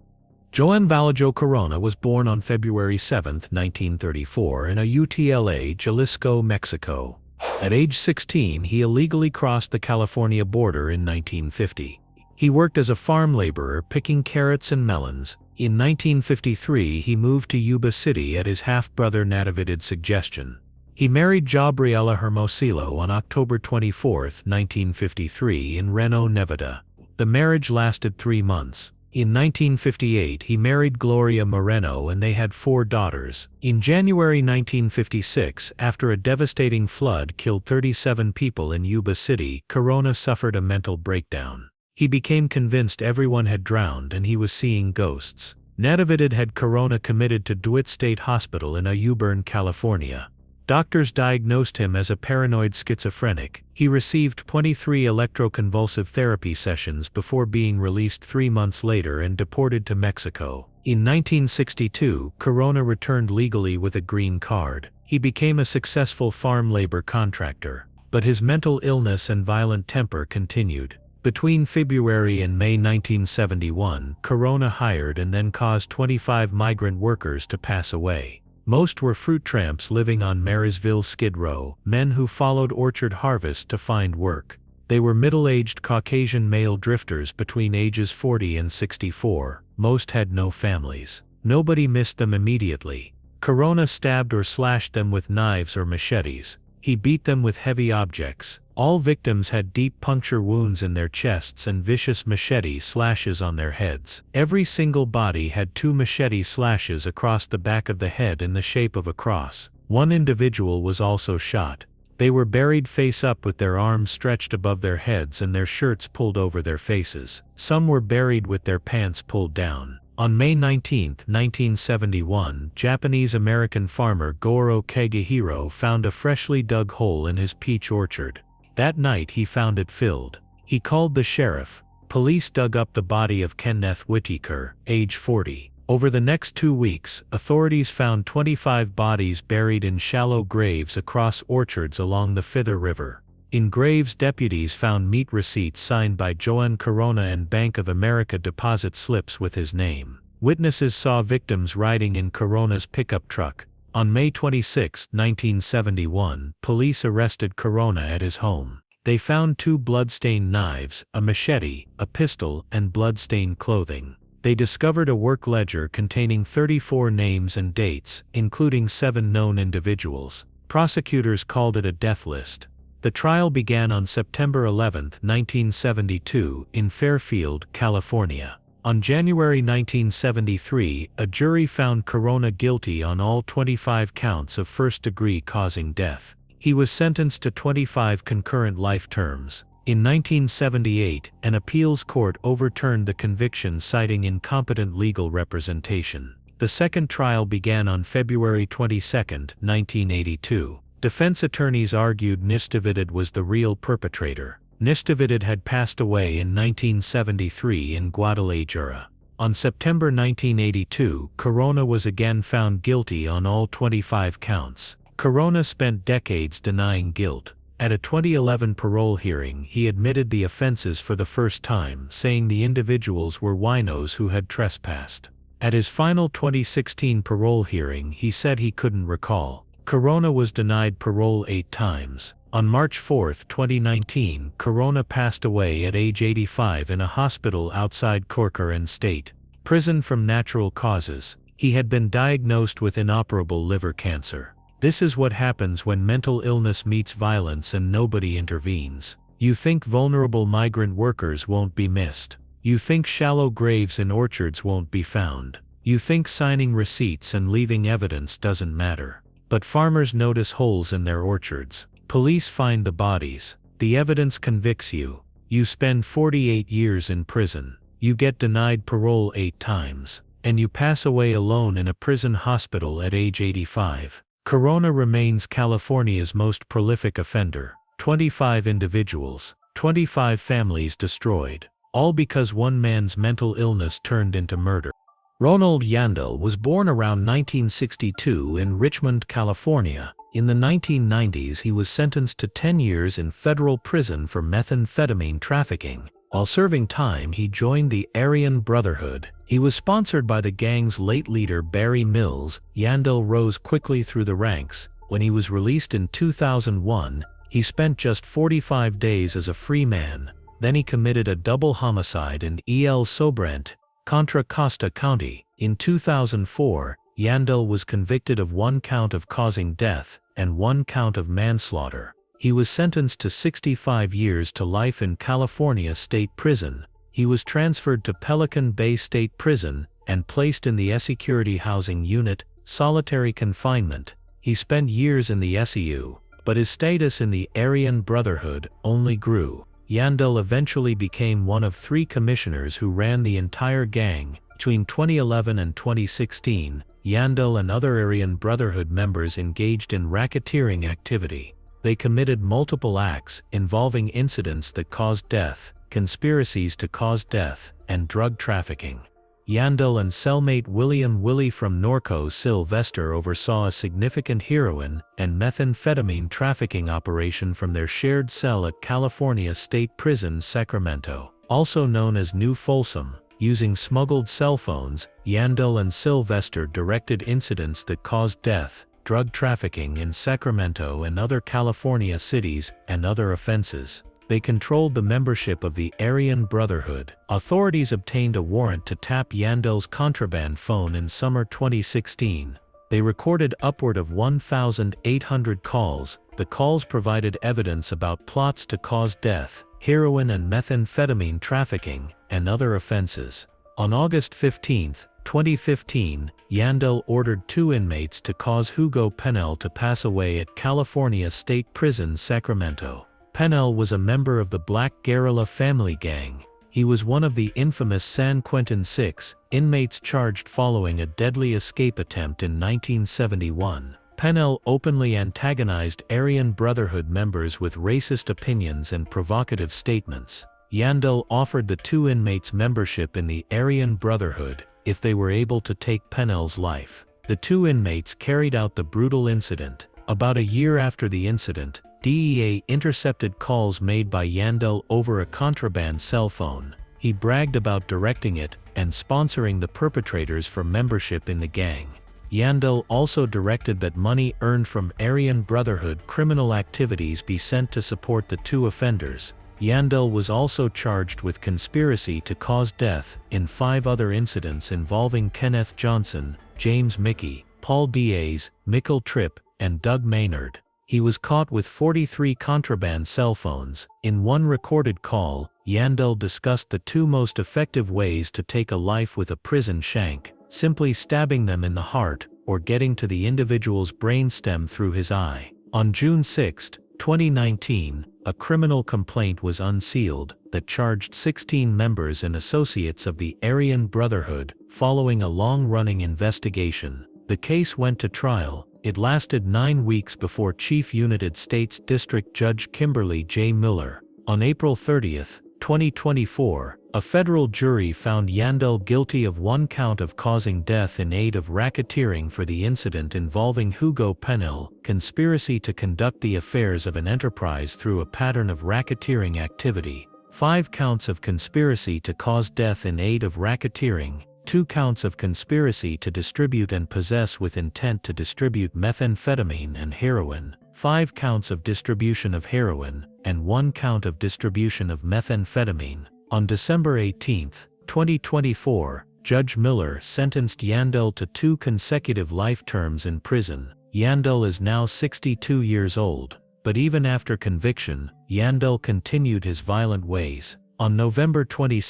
Joan Vallejo Corona was born on February 7, 1934 in Ayutla, Jalisco, Mexico. At age 16, he illegally crossed the California border in 1950. He worked as a farm laborer picking carrots and melons. In 1953, he moved to Yuba City at his half-brother Natividad's suggestion. He married Gabriela Hermosillo on October 24, 1953 in Reno, Nevada. The marriage lasted 3 months. In 1958, he married Gloria Moreno and they had 4 daughters. In January 1956, after a devastating flood killed 37 people in Yuba City, Corona suffered a mental breakdown. He became convinced everyone had drowned and he was seeing ghosts. Natividad had Corona committed to DeWitt State Hospital in Auburn, California. Doctors diagnosed him as a paranoid schizophrenic. He received 23 electroconvulsive therapy sessions before being released 3 months later and deported to Mexico. In 1962, Corona returned legally with a green card. He became a successful farm labor contractor, but his mental illness and violent temper continued. Between February and May 1971, Corona hired and then caused 25 migrant workers to pass away. Most were fruit tramps living on Marysville Skid Row, men who followed orchard harvest to find work. They were middle-aged Caucasian male drifters between ages 40 and 64. Most had no families. Nobody missed them immediately. Corona stabbed or slashed them with knives or machetes. He beat them with heavy objects. All victims had deep puncture wounds in their chests and vicious machete slashes on their heads. Every single body had 2 machete slashes across the back of the head in the shape of a cross. 1 individual was also shot. They were buried face up with their arms stretched above their heads and their shirts pulled over their faces. Some were buried with their pants pulled down. On May 19, 1971, Japanese-American farmer Goro Kagehiro found a freshly dug hole in his peach orchard. That night he found it filled. He called the sheriff. Police dug up the body of Kenneth Whitaker, age 40. Over the next 2 weeks, authorities found 25 bodies buried in shallow graves across orchards along the Fither River. In graves, deputies found meat receipts signed by Joan Corona and Bank of America deposit slips with his name. Witnesses saw victims riding in Corona's pickup truck. On May 26, 1971, police arrested Corona at his home. They found 2 blood-stained knives, a machete, a pistol, and blood-stained clothing. They discovered a work ledger containing 34 names and dates, including 7 known individuals. Prosecutors called it a death list. The trial began on September 11, 1972, in Fairfield, California. On January 1973, a jury found Corona guilty on all 25 counts of first-degree causing death. He was sentenced to 25 concurrent life terms. In 1978, an appeals court overturned the conviction citing incompetent legal representation. The second trial began on February 22, 1982. Defense attorneys argued Nishtividid was the real perpetrator. Nishtividid had passed away in 1973 in Guadalajara. On September 1982, Corona was again found guilty on all 25 counts. Corona spent decades denying guilt. At a 2011 parole hearing, he admitted the offenses for the first time, saying the individuals were winos who had trespassed. At his final 2016 parole hearing, he said he couldn't recall. Corona was denied parole 8 times. On March 4, 2019, Corona passed away at age 85 in a hospital outside Corcoran State Prison from natural causes. He had been diagnosed with inoperable liver cancer. This is what happens when mental illness meets violence and nobody intervenes. You think vulnerable migrant workers won't be missed. You think shallow graves in orchards won't be found. You think signing receipts and leaving evidence doesn't matter. But farmers notice holes in their orchards. Police find the bodies. The evidence convicts you. You spend 48 years in prison. You get denied parole 8 times. And you pass away alone in a prison hospital at age 85. Corona remains California's most prolific offender. 25 individuals, 25 families destroyed, all because one man's mental illness turned into murder. Ronald Yandel was born around 1962 in Richmond, California. In the 1990s, he was sentenced to 10 years in federal prison for methamphetamine trafficking. While serving time, he joined the Aryan Brotherhood. He was sponsored by the gang's late leader Barry Mills. Yandel rose quickly through the ranks. When he was released in 2001, he spent just 45 days as a free man. Then he committed a double homicide in El Sobrante, Contra Costa County. In 2004, Yandel was convicted of 1 count of causing death and 1 count of manslaughter. He was sentenced to 65 years to life in California State Prison. He was transferred to Pelican Bay State Prison and placed in the Security Housing Unit, solitary confinement. He spent years in the SEU, but his status in the Aryan Brotherhood only grew. Yandel eventually became one of 3 commissioners who ran the entire gang. Between 2011 and 2016, Yandel and other Aryan Brotherhood members engaged in racketeering activity. They committed multiple acts involving incidents that caused death, conspiracies to cause death, and drug trafficking. Yandel and cellmate William Willie from Norco Sylvester oversaw a significant heroin and methamphetamine trafficking operation from their shared cell at California State Prison, Sacramento, also known as New Folsom. Using smuggled cell phones, Yandel and Sylvester directed incidents that caused death, drug trafficking in Sacramento and other California cities, and other offenses. They controlled the membership of the Aryan Brotherhood. Authorities obtained a warrant to tap Yandel's contraband phone in summer 2016. They recorded upward of 1,800 calls. The calls provided evidence about plots to cause death, heroin and methamphetamine trafficking, and other offenses. On August 15, 2015, Yandel ordered 2 inmates to cause Hugo Pennell to pass away at California State Prison, Sacramento. Pennell was a member of the Black Guerrilla family gang. He was one of the infamous San Quentin 6 inmates charged following a deadly escape attempt in 1971. Pennell openly antagonized Aryan Brotherhood members with racist opinions and provocative statements. Yandel offered the 2 inmates membership in the Aryan Brotherhood if they were able to take Pennell's life. The 2 inmates carried out the brutal incident. About a year after the incident, DEA intercepted calls made by Yandel over a contraband cell phone. He bragged about directing it and sponsoring the perpetrators for membership in the gang. Yandel also directed that money earned from Aryan Brotherhood criminal activities be sent to support the 2 offenders. Yandel was also charged with conspiracy to cause death in 5 other incidents involving Kenneth Johnson, James Mickey, Paul Diaz, Mikkel Tripp, and Doug Maynard. He was caught with 43 contraband cell phones. In one recorded call, Yandel discussed the 2 most effective ways to take a life with a prison shank: simply stabbing them in the heart, or getting to the individual's brainstem through his eye. On June 6, 2019, a criminal complaint was unsealed that charged 16 members and associates of the Aryan Brotherhood. Following a long-running investigation, the case went to trial. It lasted 9 weeks before Chief United States District Judge Kimberly J. Miller. On April 30, 2024, a federal jury found Yandel guilty of 1 count of causing death in aid of racketeering for the incident involving Hugo Penel, conspiracy to conduct the affairs of an enterprise through a pattern of racketeering activity, 5 counts of conspiracy to cause death in aid of racketeering, 2 counts of conspiracy to distribute and possess with intent to distribute methamphetamine and heroin, 5 counts of distribution of heroin, and 1 count of distribution of methamphetamine. On December 18, 2024, Judge Miller sentenced Yandel to 2 consecutive life terms in prison. Yandel is now 62 years old, but even after conviction, Yandel continued his violent ways. On November 22,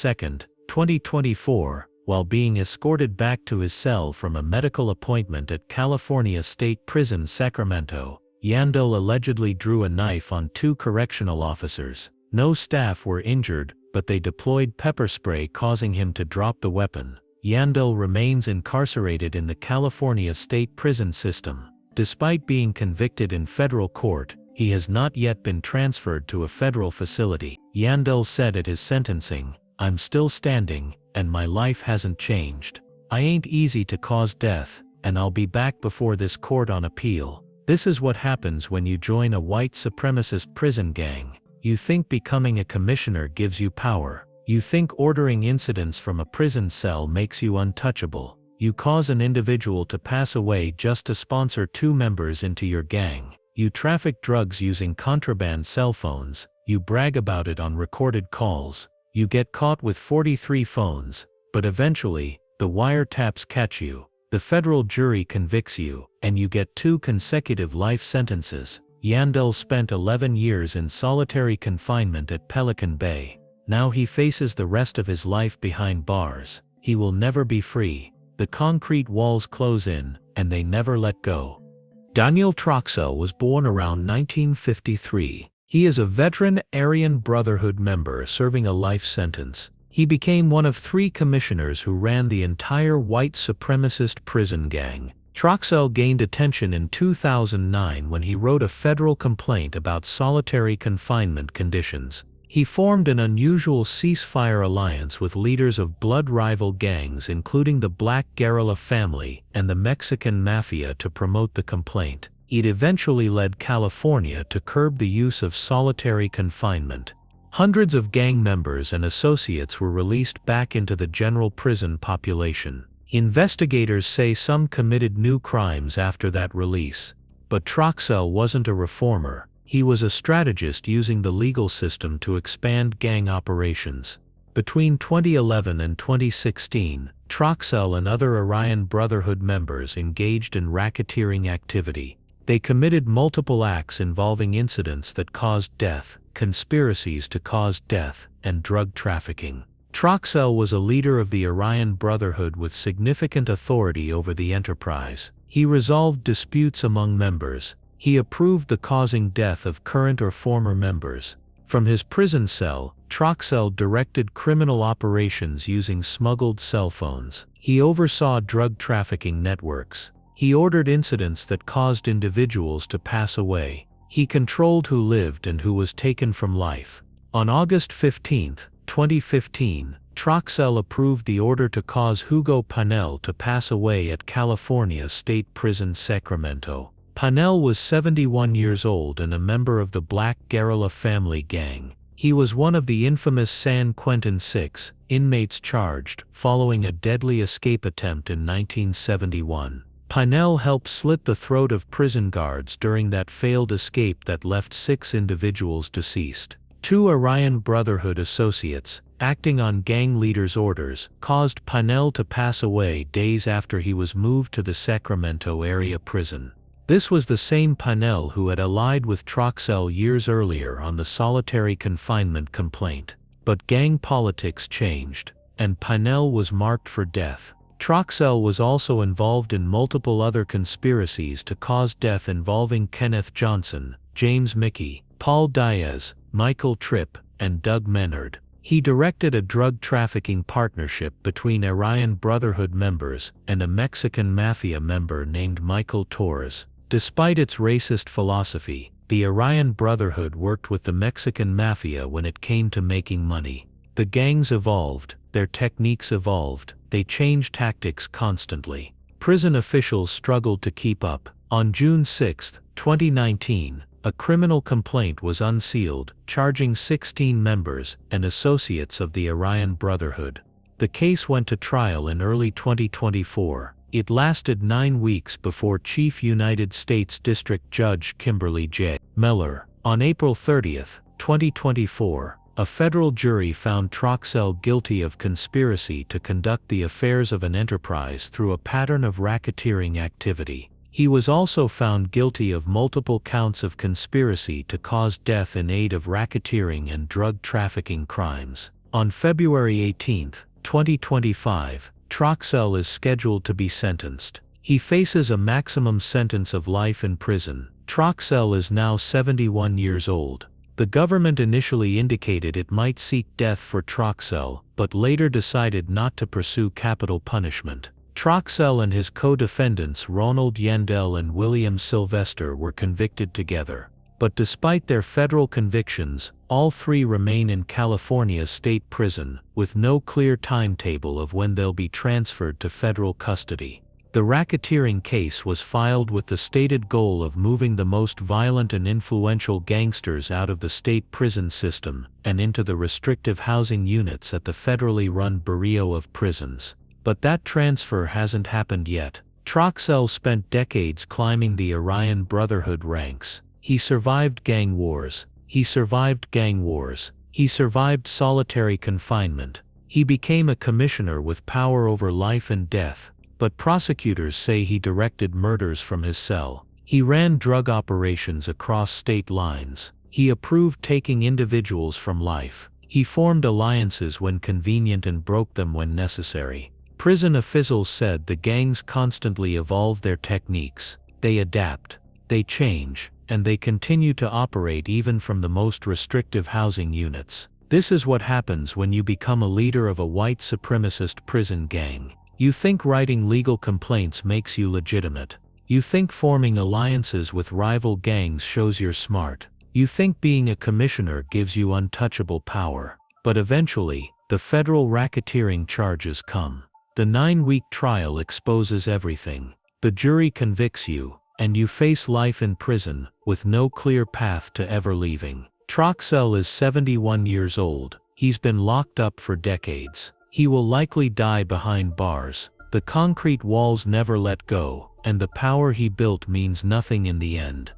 2024, while being escorted back to his cell from a medical appointment at California State Prison Sacramento, Yandel allegedly drew a knife on 2 correctional officers. No staff were injured, but they deployed pepper spray, causing him to drop the weapon. Yandel remains incarcerated in the California State Prison system. Despite being convicted in federal court, he has not yet been transferred to a federal facility. Yandel said at his sentencing, "I'm still standing, and my life hasn't changed. I ain't easy to cause death, and I'll be back before this court on appeal." This is what happens when you join a white supremacist prison gang. You think becoming a commissioner gives you power. You think ordering incidents from a prison cell makes you untouchable. You cause an individual to pass away just to sponsor 2 members into your gang. You traffic drugs using contraband cell phones. You brag about it on recorded calls. You get caught with 43 phones, but eventually, the wiretaps catch you. The federal jury convicts you, and you get 2 consecutive life sentences. Yandel spent 11 years in solitary confinement at Pelican Bay. Now he faces the rest of his life behind bars. He will never be free. The concrete walls close in, and they never let go. Daniel Troxel was born around 1953. He is a veteran Aryan Brotherhood member serving a life sentence. He became one of 3 commissioners who ran the entire white supremacist prison gang. Troxel gained attention in 2009 when he wrote a federal complaint about solitary confinement conditions. He formed an unusual ceasefire alliance with leaders of blood rival gangs including the Black Guerrilla family and the Mexican Mafia to promote the complaint. It eventually led California to curb the use of solitary confinement. Hundreds of gang members and associates were released back into the general prison population. Investigators say some committed new crimes after that release. But Troxel wasn't a reformer. He was a strategist using the legal system to expand gang operations. Between 2011 and 2016, Troxel and other Aryan Brotherhood members engaged in racketeering activity. They committed multiple acts involving incidents that caused death, conspiracies to cause death, and drug trafficking. Troxel was a leader of the Aryan Brotherhood with significant authority over the enterprise. He resolved disputes among members. He approved the causing death of current or former members. From his prison cell, Troxel directed criminal operations using smuggled cell phones. He oversaw drug trafficking networks. He ordered incidents that caused individuals to pass away. He controlled who lived and who was taken from life. On August 15, 2015, Troxel approved the order to cause Hugo Penel to pass away at California State Prison Sacramento. Penel was 71 years old and a member of the Black Guerrilla family gang. He was one of the infamous San Quentin 6 inmates charged following a deadly escape attempt in 1971. Penel helped slit the throat of prison guards during that failed escape that left 6 individuals deceased. Two Aryan Brotherhood associates, acting on gang leaders' orders, caused Pinel to pass away days after he was moved to the Sacramento area prison. This was the same Pinel who had allied with Troxell years earlier on the solitary confinement complaint. But gang politics changed, and Pinel was marked for death. Troxell was also involved in multiple other conspiracies to cause death involving Kenneth Johnson, James Mickey, Paul Diaz, Michael Tripp, and Doug Menard. He directed a drug trafficking partnership between Aryan Brotherhood members and a Mexican Mafia member named Michael Torres. Despite its racist philosophy, the Aryan Brotherhood worked with the Mexican Mafia when it came to making money. The gangs evolved, their techniques evolved, they changed tactics constantly. Prison officials struggled to keep up. On June 6, 2019, a criminal complaint was unsealed, charging 16 members and associates of the Aryan Brotherhood. The case went to trial in early 2024. It lasted 9 weeks before Chief United States District Judge Kimberly J. Miller. On April 30, 2024, a federal jury found Troxell guilty of conspiracy to conduct the affairs of an enterprise through a pattern of racketeering activity. He was also found guilty of multiple counts of conspiracy to cause death in aid of racketeering and drug trafficking crimes. On February 18, 2025, Troxell is scheduled to be sentenced. He faces a maximum sentence of life in prison. Troxell is now 71 years old. The government initially indicated it might seek death for Troxell, but later decided not to pursue capital punishment. Troxell and his co-defendants Ronald Yandel and William Sylvester were convicted together. But despite their federal convictions, all three remain in California's state prison, with no clear timetable of when they'll be transferred to federal custody. The racketeering case was filed with the stated goal of moving the most violent and influential gangsters out of the state prison system and into the restrictive housing units at the federally run Bureau of Prisons. But that transfer hasn't happened yet. Troxell spent decades climbing the Aryan Brotherhood ranks. He survived gang wars. He survived gang wars. He survived solitary confinement. He became a commissioner with power over life and death. But prosecutors say he directed murders from his cell. He ran drug operations across state lines. He approved taking individuals from life. He formed alliances when convenient and broke them when necessary. Prison officials said the gangs constantly evolve their techniques. They adapt. They change. And they continue to operate even from the most restrictive housing units. This is what happens when you become a leader of a white supremacist prison gang. You think writing legal complaints makes you legitimate. You think forming alliances with rival gangs shows you're smart. You think being a commissioner gives you untouchable power. But eventually, the federal racketeering charges come. The 9-week trial exposes everything. The jury convicts you, and you face life in prison, with no clear path to ever leaving. Troxell is 71 years old. He's been locked up for decades. He will likely die behind bars. The concrete walls never let go, and the power he built means nothing in the end.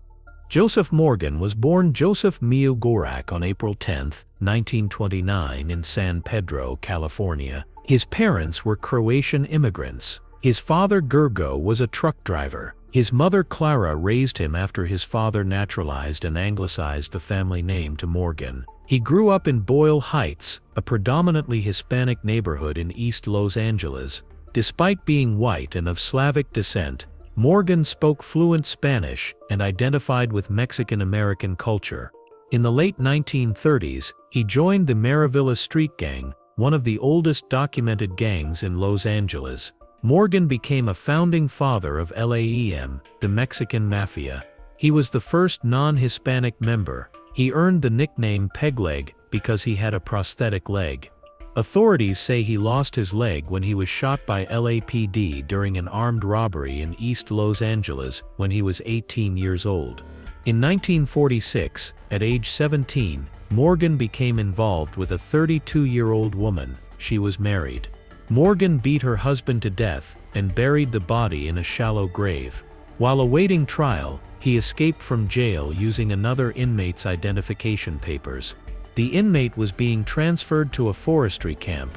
Joseph Morgan was born Joseph Mio Gorak on April 10, 1929 in San Pedro, California. His parents were Croatian immigrants. His father Gergo was a truck driver. His mother Clara raised him after his father naturalized and anglicized the family name to Morgan. He grew up in Boyle Heights, a predominantly Hispanic neighborhood in East Los Angeles. Despite being white and of Slavic descent, Morgan spoke fluent Spanish and identified with Mexican-American culture. In the late 1930s, he joined the Maravilla Street Gang, one of the oldest documented gangs in Los Angeles. Morgan became a founding father of LAEM, the Mexican Mafia. He was the first non-Hispanic member. He earned the nickname Pegleg because he had a prosthetic leg. Authorities say he lost his leg when he was shot by LAPD during an armed robbery in East Los Angeles when he was 18 years old. In 1946, at age 17, Morgan became involved with a 32-year-old woman. She was married. Morgan beat her husband to death and buried the body in a shallow grave. While awaiting trial, he escaped from jail using another inmate's identification papers. The inmate was being transferred to a forestry camp.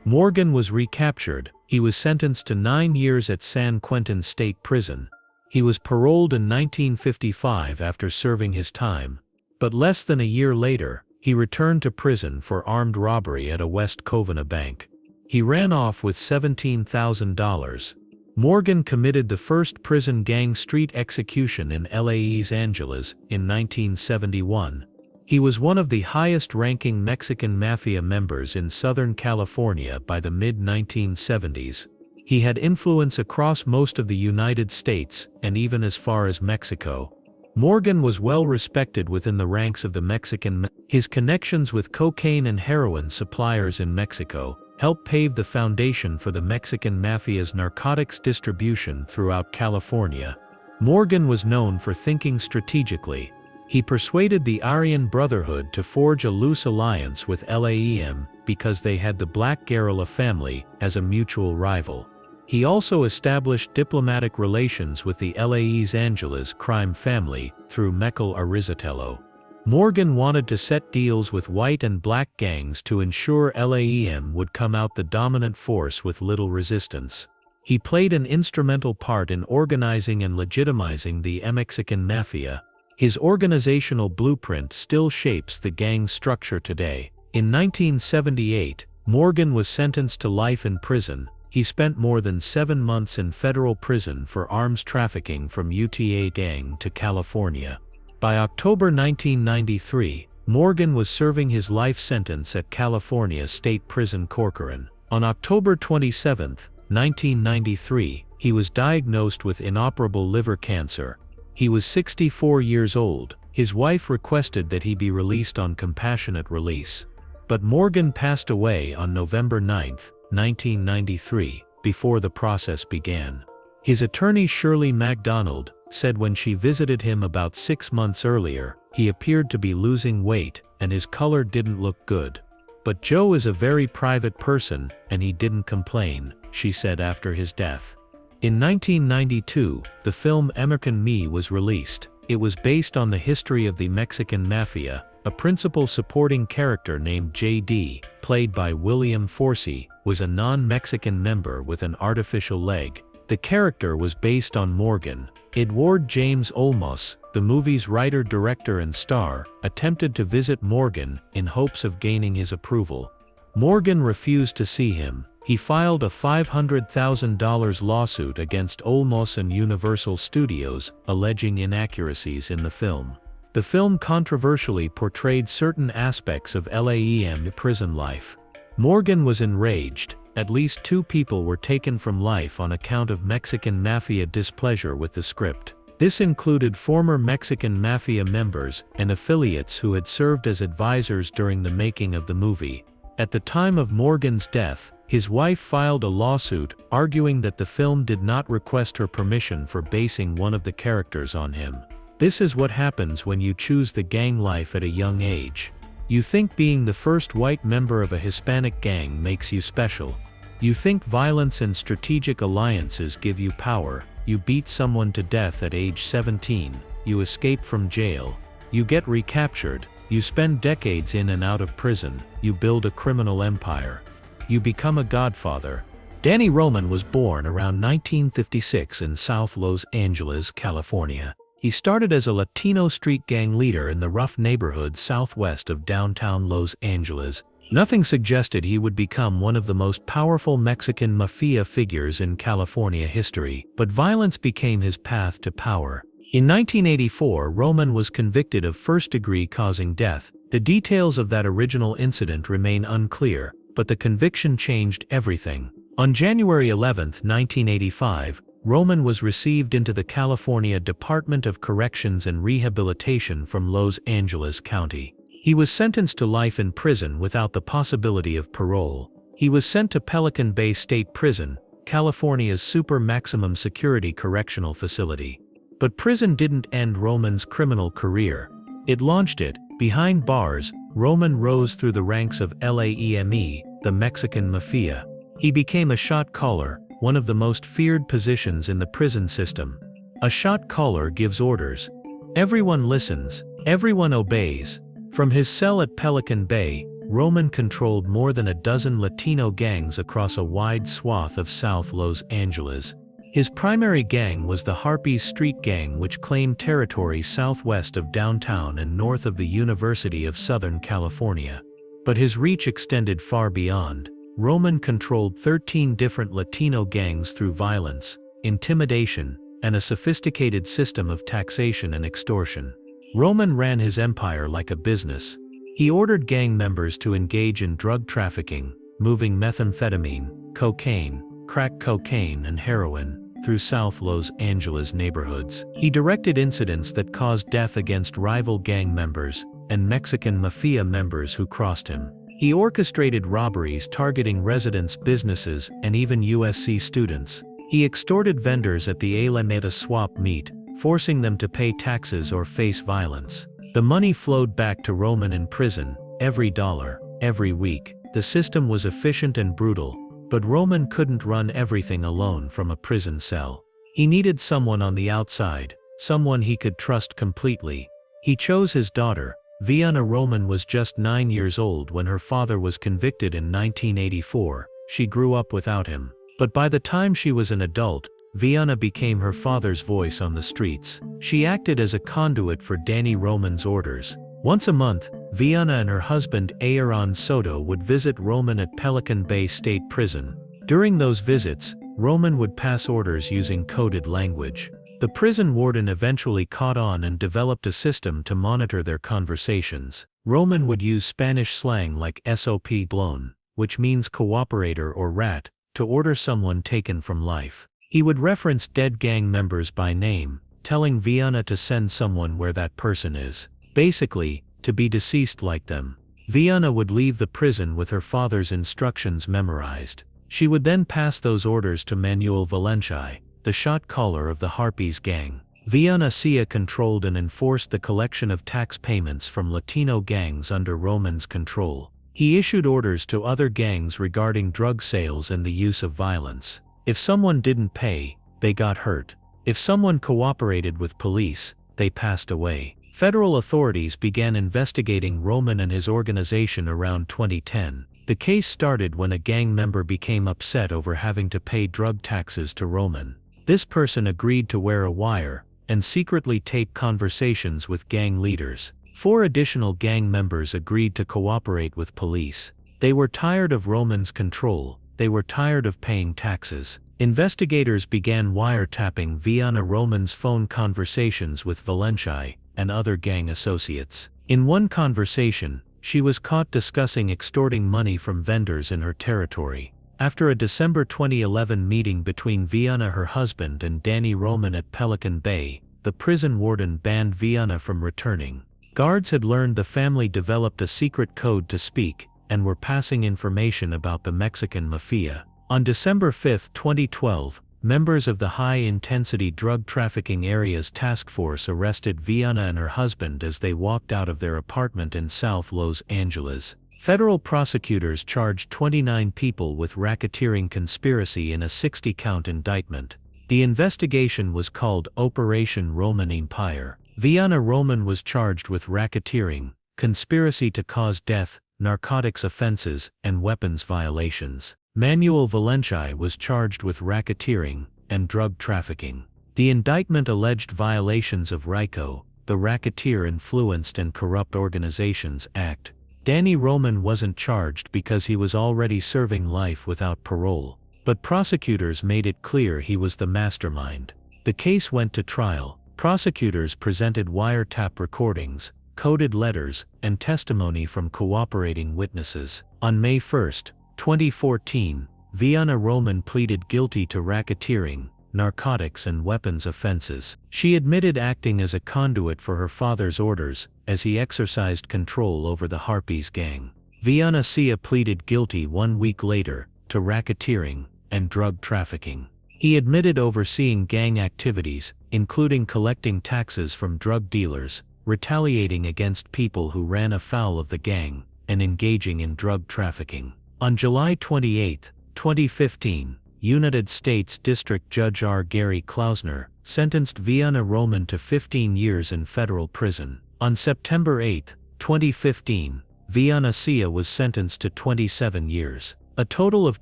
Morgan was recaptured. He was sentenced to 9 years at San Quentin State Prison. He was paroled in 1955 after serving his time. But less than a year later, he returned to prison for armed robbery at a West Covina bank. He ran off with $17,000. Morgan committed the first prison gang street execution in Los Angeles in 1971. He was one of the highest-ranking Mexican Mafia members in Southern California by the mid-1970s. He had influence across most of the United States and even as far as Mexico. Morgan was well respected within the ranks of the Mexican Mafia. His connections with cocaine and heroin suppliers in Mexico helped pave the foundation for the Mexican Mafia's narcotics distribution throughout California. Morgan was known for thinking strategically. He persuaded the Aryan Brotherhood to forge a loose alliance with LAEM because they had the Black Guerrilla family as a mutual rival. He also established diplomatic relations with the Los Angeles crime family through Michael Arizatello. Morgan wanted to set deals with white and black gangs to ensure LAEM would come out the dominant force with little resistance. He played an instrumental part in organizing and legitimizing the Mexican Mafia. His organizational blueprint still shapes the gang's structure today. In 1978, Morgan was sentenced to life in prison. He spent more than 7 months in federal prison for arms trafficking from Utah gang to California. By October 1993, Morgan was serving his life sentence at California State Prison Corcoran. On October 27, 1993, he was diagnosed with inoperable liver cancer. He was 64 years old. His wife requested that he be released on compassionate release. But Morgan passed away on November 9, 1993, before the process began. His attorney Shirley MacDonald said when she visited him about 6 months earlier, he appeared to be losing weight and his color didn't look good. But Joe is a very private person and he didn't complain, she said after his death. In 1992, the film American Me was released. It was based on the history of the Mexican Mafia. A principal supporting character named J.D., played by William Forcey, was a non-Mexican member with an artificial leg. The character was based on Morgan. Edward James Olmos, the movie's writer, director and star, attempted to visit Morgan in hopes of gaining his approval. Morgan refused to see him. He filed a $500,000 lawsuit against Olmos and Universal Studios, alleging inaccuracies in the film. The film controversially portrayed certain aspects of LAEM prison life. Morgan was enraged. At least 2 people were taken from life on account of Mexican Mafia displeasure with the script. This included former Mexican Mafia members and affiliates who had served as advisors during the making of the movie. At the time of Morgan's death, his wife filed a lawsuit arguing that the film did not request her permission for basing one of the characters on him. This is what happens when you choose the gang life at a young age. You think being the first white member of a Hispanic gang makes you special. You think violence and strategic alliances give you power. You beat someone to death at age 17. You escape from jail. You get recaptured. You spend decades in and out of prison. You build a criminal empire. You become a godfather. Danny Roman was born around 1956 in South Los Angeles, California. He started as a Latino street gang leader in the rough neighborhood southwest of downtown Los Angeles. Nothing suggested he would become one of the most powerful Mexican Mafia figures in California history, but violence became his path to power. In 1984, Roman was convicted of first-degree causing death. The details of that original incident remain unclear, but the conviction changed everything. On January 11, 1985, Roman was received into the California Department of Corrections and Rehabilitation from Los Angeles County. He was sentenced to life in prison without the possibility of parole. He was sent to Pelican Bay State Prison, California's super maximum security correctional facility. But prison didn't end Roman's criminal career. It launched it. Behind bars, Roman rose through the ranks of LAEME, the Mexican Mafia. He became a shot caller, one of the most feared positions in the prison system. A shot caller gives orders. Everyone listens. Everyone obeys. From his cell at Pelican Bay, Roman controlled more than a dozen Latino gangs across a wide swath of South Los Angeles. His primary gang was the Harpies Street Gang, which claimed territory southwest of downtown and north of the University of Southern California. But his reach extended far beyond. Roman controlled 13 different Latino gangs through violence, intimidation, and a sophisticated system of taxation and extortion. Roman ran his empire like a business. He ordered gang members to engage in drug trafficking, moving methamphetamine, cocaine, crack cocaine and heroin through South Los Angeles neighborhoods. He directed incidents that caused death against rival gang members and Mexican Mafia members who crossed him. He orchestrated robberies targeting residents, businesses, and even USC students. He extorted vendors at the Alameda swap meet, forcing them to pay taxes or face violence. The money flowed back to Roman in prison, every dollar, every week. The system was efficient and brutal, but Roman couldn't run everything alone from a prison cell. He needed someone on the outside, someone he could trust completely. He chose his daughter. Vianna Roman was just 9 years old when her father was convicted in 1984. She grew up without him. But by the time she was an adult, Vianna became her father's voice on the streets. She acted as a conduit for Danny Roman's orders. Once a month, Vianna and her husband Aaron Soto would visit Roman at Pelican Bay State Prison. During those visits, Roman would pass orders using coded language. The prison warden eventually caught on and developed a system to monitor their conversations. Roman would use Spanish slang like SOP blown, which means cooperator or rat, to order someone taken from life. He would reference dead gang members by name, telling Vianna to send someone where that person is. Basically, to be deceased like them. Vianna would leave the prison with her father's instructions memorized. She would then pass those orders to Manuel Valencia, the shot caller of the Harpies gang. Vianna controlled and enforced the collection of tax payments from Latino gangs under Roman's control. He issued orders to other gangs regarding drug sales and the use of violence. If someone didn't pay, they got hurt. If someone cooperated with police, they passed away. Federal authorities began investigating Roman and his organization around 2010. The case started when a gang member became upset over having to pay drug taxes to Roman. This person agreed to wear a wire and secretly tape conversations with gang leaders. 4 additional gang members agreed to cooperate with police. They were tired of Roman's control. They were tired of paying taxes. Investigators began wiretapping Vianna Roman's phone conversations with Valencia and other gang associates. In one conversation, she was caught discussing extorting money from vendors in her territory. After a December 2011 meeting between Vianna, her husband, and Danny Roman at Pelican Bay, the prison warden banned Vianna from returning. Guards had learned the family developed a secret code to speak and were passing information about the Mexican Mafia. On December 5, 2012, members of the High-Intensity Drug Trafficking Areas Task Force arrested Vianna and her husband as they walked out of their apartment in South Los Angeles. Federal prosecutors charged 29 people with racketeering conspiracy in a 60-count indictment. The investigation was called Operation Roman Empire. Vianna Roman was charged with racketeering, conspiracy to cause death, narcotics offenses, and weapons violations. Manuel Valencia was charged with racketeering and drug trafficking. The indictment alleged violations of RICO, the Racketeer Influenced and Corrupt Organizations Act. Danny Roman wasn't charged because he was already serving life without parole, but prosecutors made it clear he was the mastermind. The case went to trial. Prosecutors presented wiretap recordings, coded letters, and testimony from cooperating witnesses. On May 1, 2014, Vianna Roman pleaded guilty to racketeering, narcotics and weapons offenses. She admitted acting as a conduit for her father's orders as he exercised control over the Harpies gang. Vianna pleaded guilty 1 week later to racketeering and drug trafficking. He admitted overseeing gang activities, including collecting taxes from drug dealers, retaliating against people who ran afoul of the gang, and engaging in drug trafficking. On July 28, 2015, United States District Judge R. Gary Klausner sentenced Vianna Roman to 15 years in federal prison. On September 8, 2015, Villanueva was sentenced to 27 years. A total of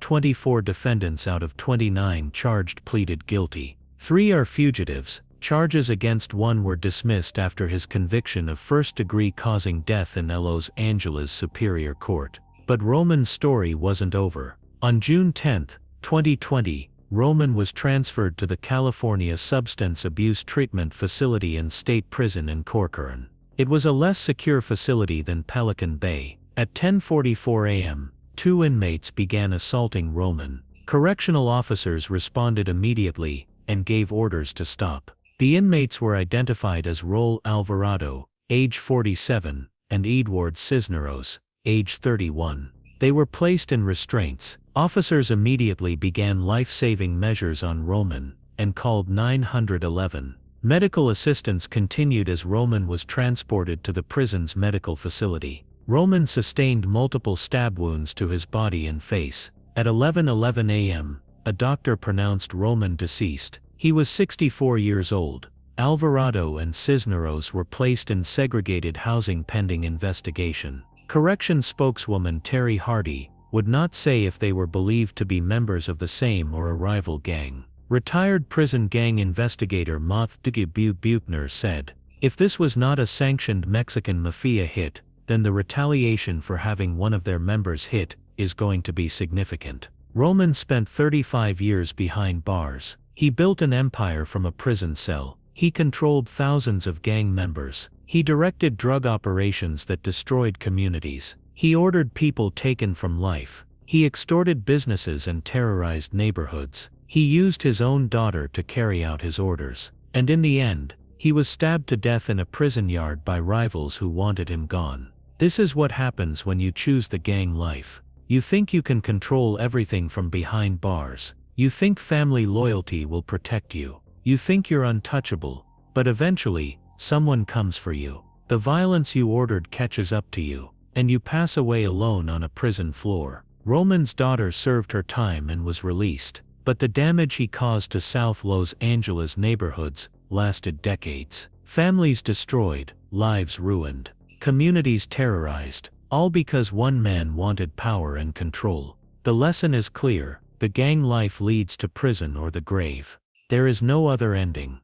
24 defendants out of 29 charged pleaded guilty. 3 are fugitives. Charges against one were dismissed after his conviction of first-degree causing death in Los Angeles Superior Court. But Roman's story wasn't over. On June 10, 2020, Roman was transferred to the California Substance Abuse Treatment Facility and State Prison in Corcoran. It was a less secure facility than Pelican Bay. At 10:44 a.m., 2 inmates began assaulting Roman. Correctional officers responded immediately and gave orders to stop. The inmates were identified as Raul Alvarado, age 47, and Edward Cisneros, age 31. They were placed in restraints. Officers immediately began life-saving measures on Roman and called 911. Medical assistance continued as Roman was transported to the prison's medical facility. Roman sustained multiple stab wounds to his body and face. At 11:11 a.m., a doctor pronounced Roman deceased. He was 64 years old. Alvarado and Cisneros were placed in segregated housing pending investigation. Corrections spokeswoman Terry Hardy would not say if they were believed to be members of the same or a rival gang. Retired prison gang investigator Mothdige Buchner said, "If this was not a sanctioned Mexican Mafia hit, then the retaliation for having one of their members hit is going to be significant." Roman spent 35 years behind bars. He built an empire from a prison cell. He controlled thousands of gang members. He directed drug operations that destroyed communities. He ordered people taken from life. He extorted businesses and terrorized neighborhoods. He used his own daughter to carry out his orders. And in the end, he was stabbed to death in a prison yard by rivals who wanted him gone. This is what happens when you choose the gang life. You think you can control everything from behind bars. You think family loyalty will protect you. You think you're untouchable. But eventually, someone comes for you. The violence you ordered catches up to you, and you pass away alone on a prison floor. Roman's daughter served her time and was released, but the damage he caused to South Los Angeles neighborhoods lasted decades. Families destroyed, lives ruined, communities terrorized, all because one man wanted power and control. The lesson is clear: the gang life leads to prison or the grave. There is no other ending.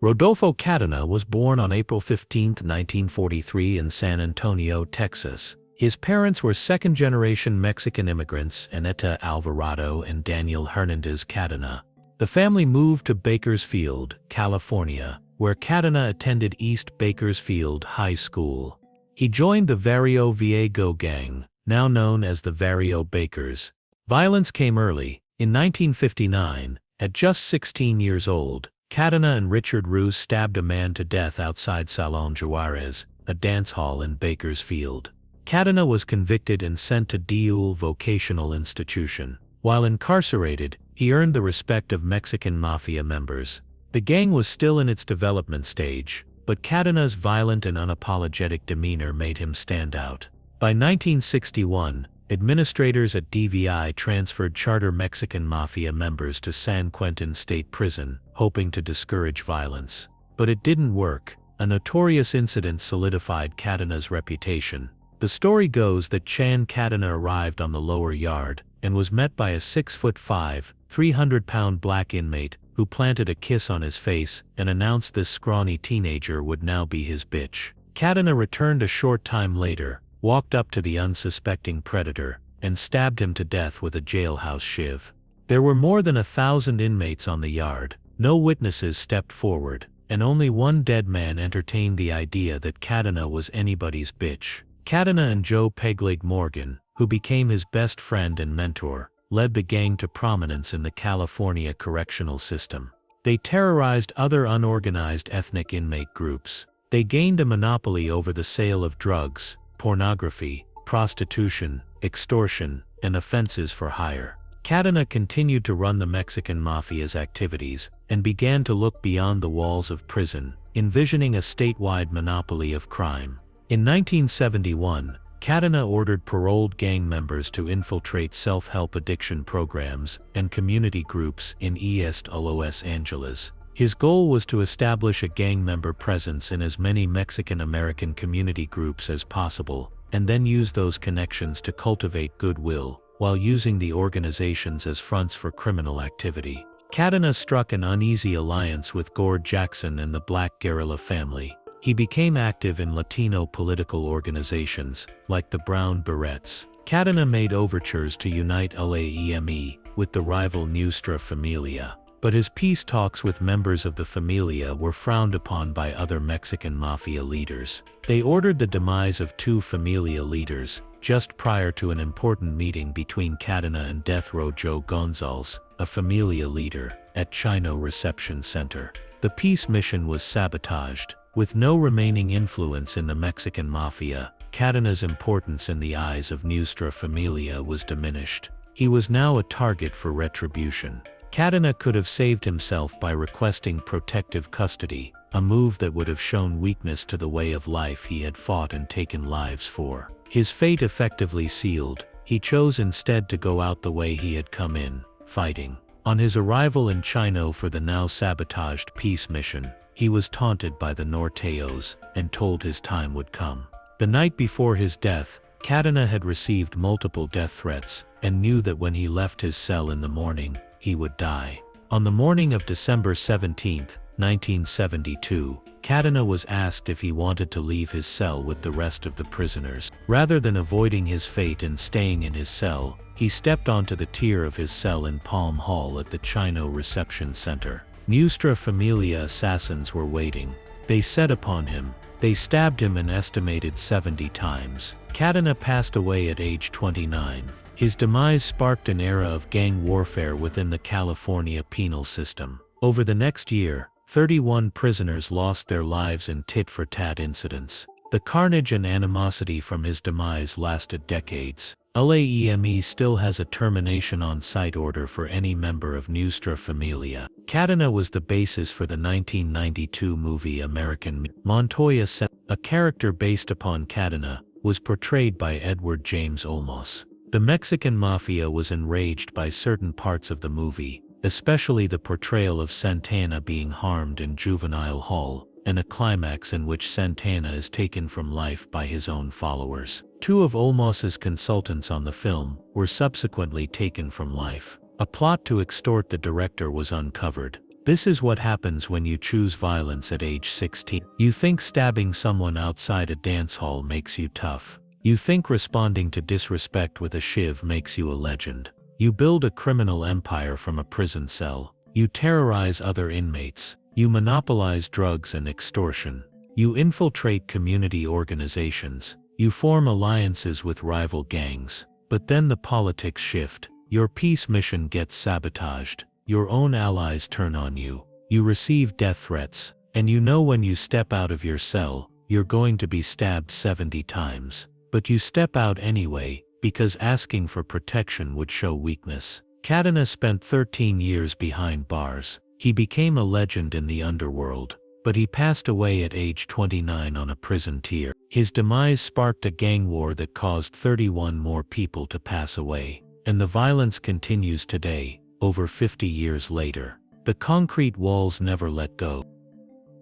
Rodolfo Cadena was born on April 15, 1943 in San Antonio, Texas. His parents were second-generation Mexican immigrants, Aneta Alvarado and Daniel Hernandez Cadena. The family moved to Bakersfield, California, where Cadena attended East Bakersfield High School. He joined the Barrio Viejo gang, now known as the Barrio Bakers. Violence came early. In 1959, at just 16 years old, Cadena and Richard Roos stabbed a man to death outside Salon Juarez, a dance hall in Bakersfield. Cadena was convicted and sent to Deul Vocational Institution. While incarcerated, he earned the respect of Mexican Mafia members. The gang was still in its development stage, but Cadena's violent and unapologetic demeanor made him stand out. By 1961, administrators at DVI transferred charter Mexican Mafia members to San Quentin State Prison, hoping to discourage violence. But it didn't work. A notorious incident solidified Cadena's reputation. The story goes that Chan Cadena arrived on the lower yard and was met by a 6'5", 300-pound black inmate who planted a kiss on his face and announced this scrawny teenager would now be his bitch. Cadena returned a short time later, walked up to the unsuspecting predator, and stabbed him to death with a jailhouse shiv. There were more than 1,000 inmates on the yard. No witnesses stepped forward, and only one dead man entertained the idea that Cadena was anybody's bitch. Cadena and Joe Pegleg Morgan, who became his best friend and mentor, led the gang to prominence in the California correctional system. They terrorized other unorganized ethnic inmate groups. They gained a monopoly over the sale of drugs, pornography, prostitution, extortion, and offenses for hire. Cadena continued to run the Mexican Mafia's activities and began to look beyond the walls of prison, envisioning a statewide monopoly of crime. In 1971, Cadena ordered paroled gang members to infiltrate self-help addiction programs and community groups in East Los Angeles. His goal was to establish a gang member presence in as many Mexican-American community groups as possible, and then use those connections to cultivate goodwill, while using the organizations as fronts for criminal activity. Knighten struck an uneasy alliance with Gord Jackson and the Black Guerrilla family. He became active in Latino political organizations, like the Brown Berets. Knighten made overtures to unite LAEME with the rival Nuestra Familia, but his peace talks with members of the Familia were frowned upon by other Mexican Mafia leaders. They ordered the demise of 2 Familia leaders, just prior to an important meeting between Knighten and Death Row Joe Gonzalez, a Familia leader, at Chino Reception Center. The peace mission was sabotaged. With no remaining influence in the Mexican Mafia, Knighten's importance in the eyes of Nuestra Familia was diminished. He was now a target for retribution. Knighten could have saved himself by requesting protective custody, a move that would have shown weakness to the way of life he had fought and taken lives for. His fate effectively sealed, he chose instead to go out the way he had come in, fighting. On his arrival in Chino for the now sabotaged peace mission, he was taunted by the Norteños and told his time would come. The night before his death, Knighten had received multiple death threats and knew that when he left his cell in the morning, he would die. On the morning of December 17, 1972, Knighten was asked if he wanted to leave his cell with the rest of the prisoners. Rather than avoiding his fate and staying in his cell, he stepped onto the tier of his cell in Palm Hall at the Chino Reception Center. Nuestra Familia assassins were waiting. They set upon him. They stabbed him an estimated 70 times. Knighten passed away at age 29. His demise sparked an era of gang warfare within the California penal system. Over the next year, 31 prisoners lost their lives in tit-for-tat incidents. The carnage and animosity from his demise lasted decades. LAEME still has a termination on-site order for any member of Nuestra Familia. Knighten was the basis for the 1992 movie American Montoya. A character based upon Knighten was portrayed by Edward James Olmos. The Mexican Mafia was enraged by certain parts of the movie, especially the portrayal of Santana being harmed in juvenile hall, and a climax in which Santana is taken from life by his own followers. 2 of Olmos's consultants on the film were subsequently taken from life. A plot to extort the director was uncovered. This is what happens when you choose violence at age 16. You think stabbing someone outside a dance hall makes you tough. You think responding to disrespect with a shiv makes you a legend. You build a criminal empire from a prison cell. You terrorize other inmates. You monopolize drugs and extortion. You infiltrate community organizations. You form alliances with rival gangs. But then the politics shift. Your peace mission gets sabotaged. Your own allies turn on you. You receive death threats. And you know when you step out of your cell, you're going to be stabbed 70 times. But you step out anyway, because asking for protection would show weakness. Knighten spent 13 years behind bars. He became a legend in the underworld, but he passed away at age 29 on a prison tier. His demise sparked a gang war that caused 31 more people to pass away, and the violence continues today, over 50 years later. The concrete walls never let go.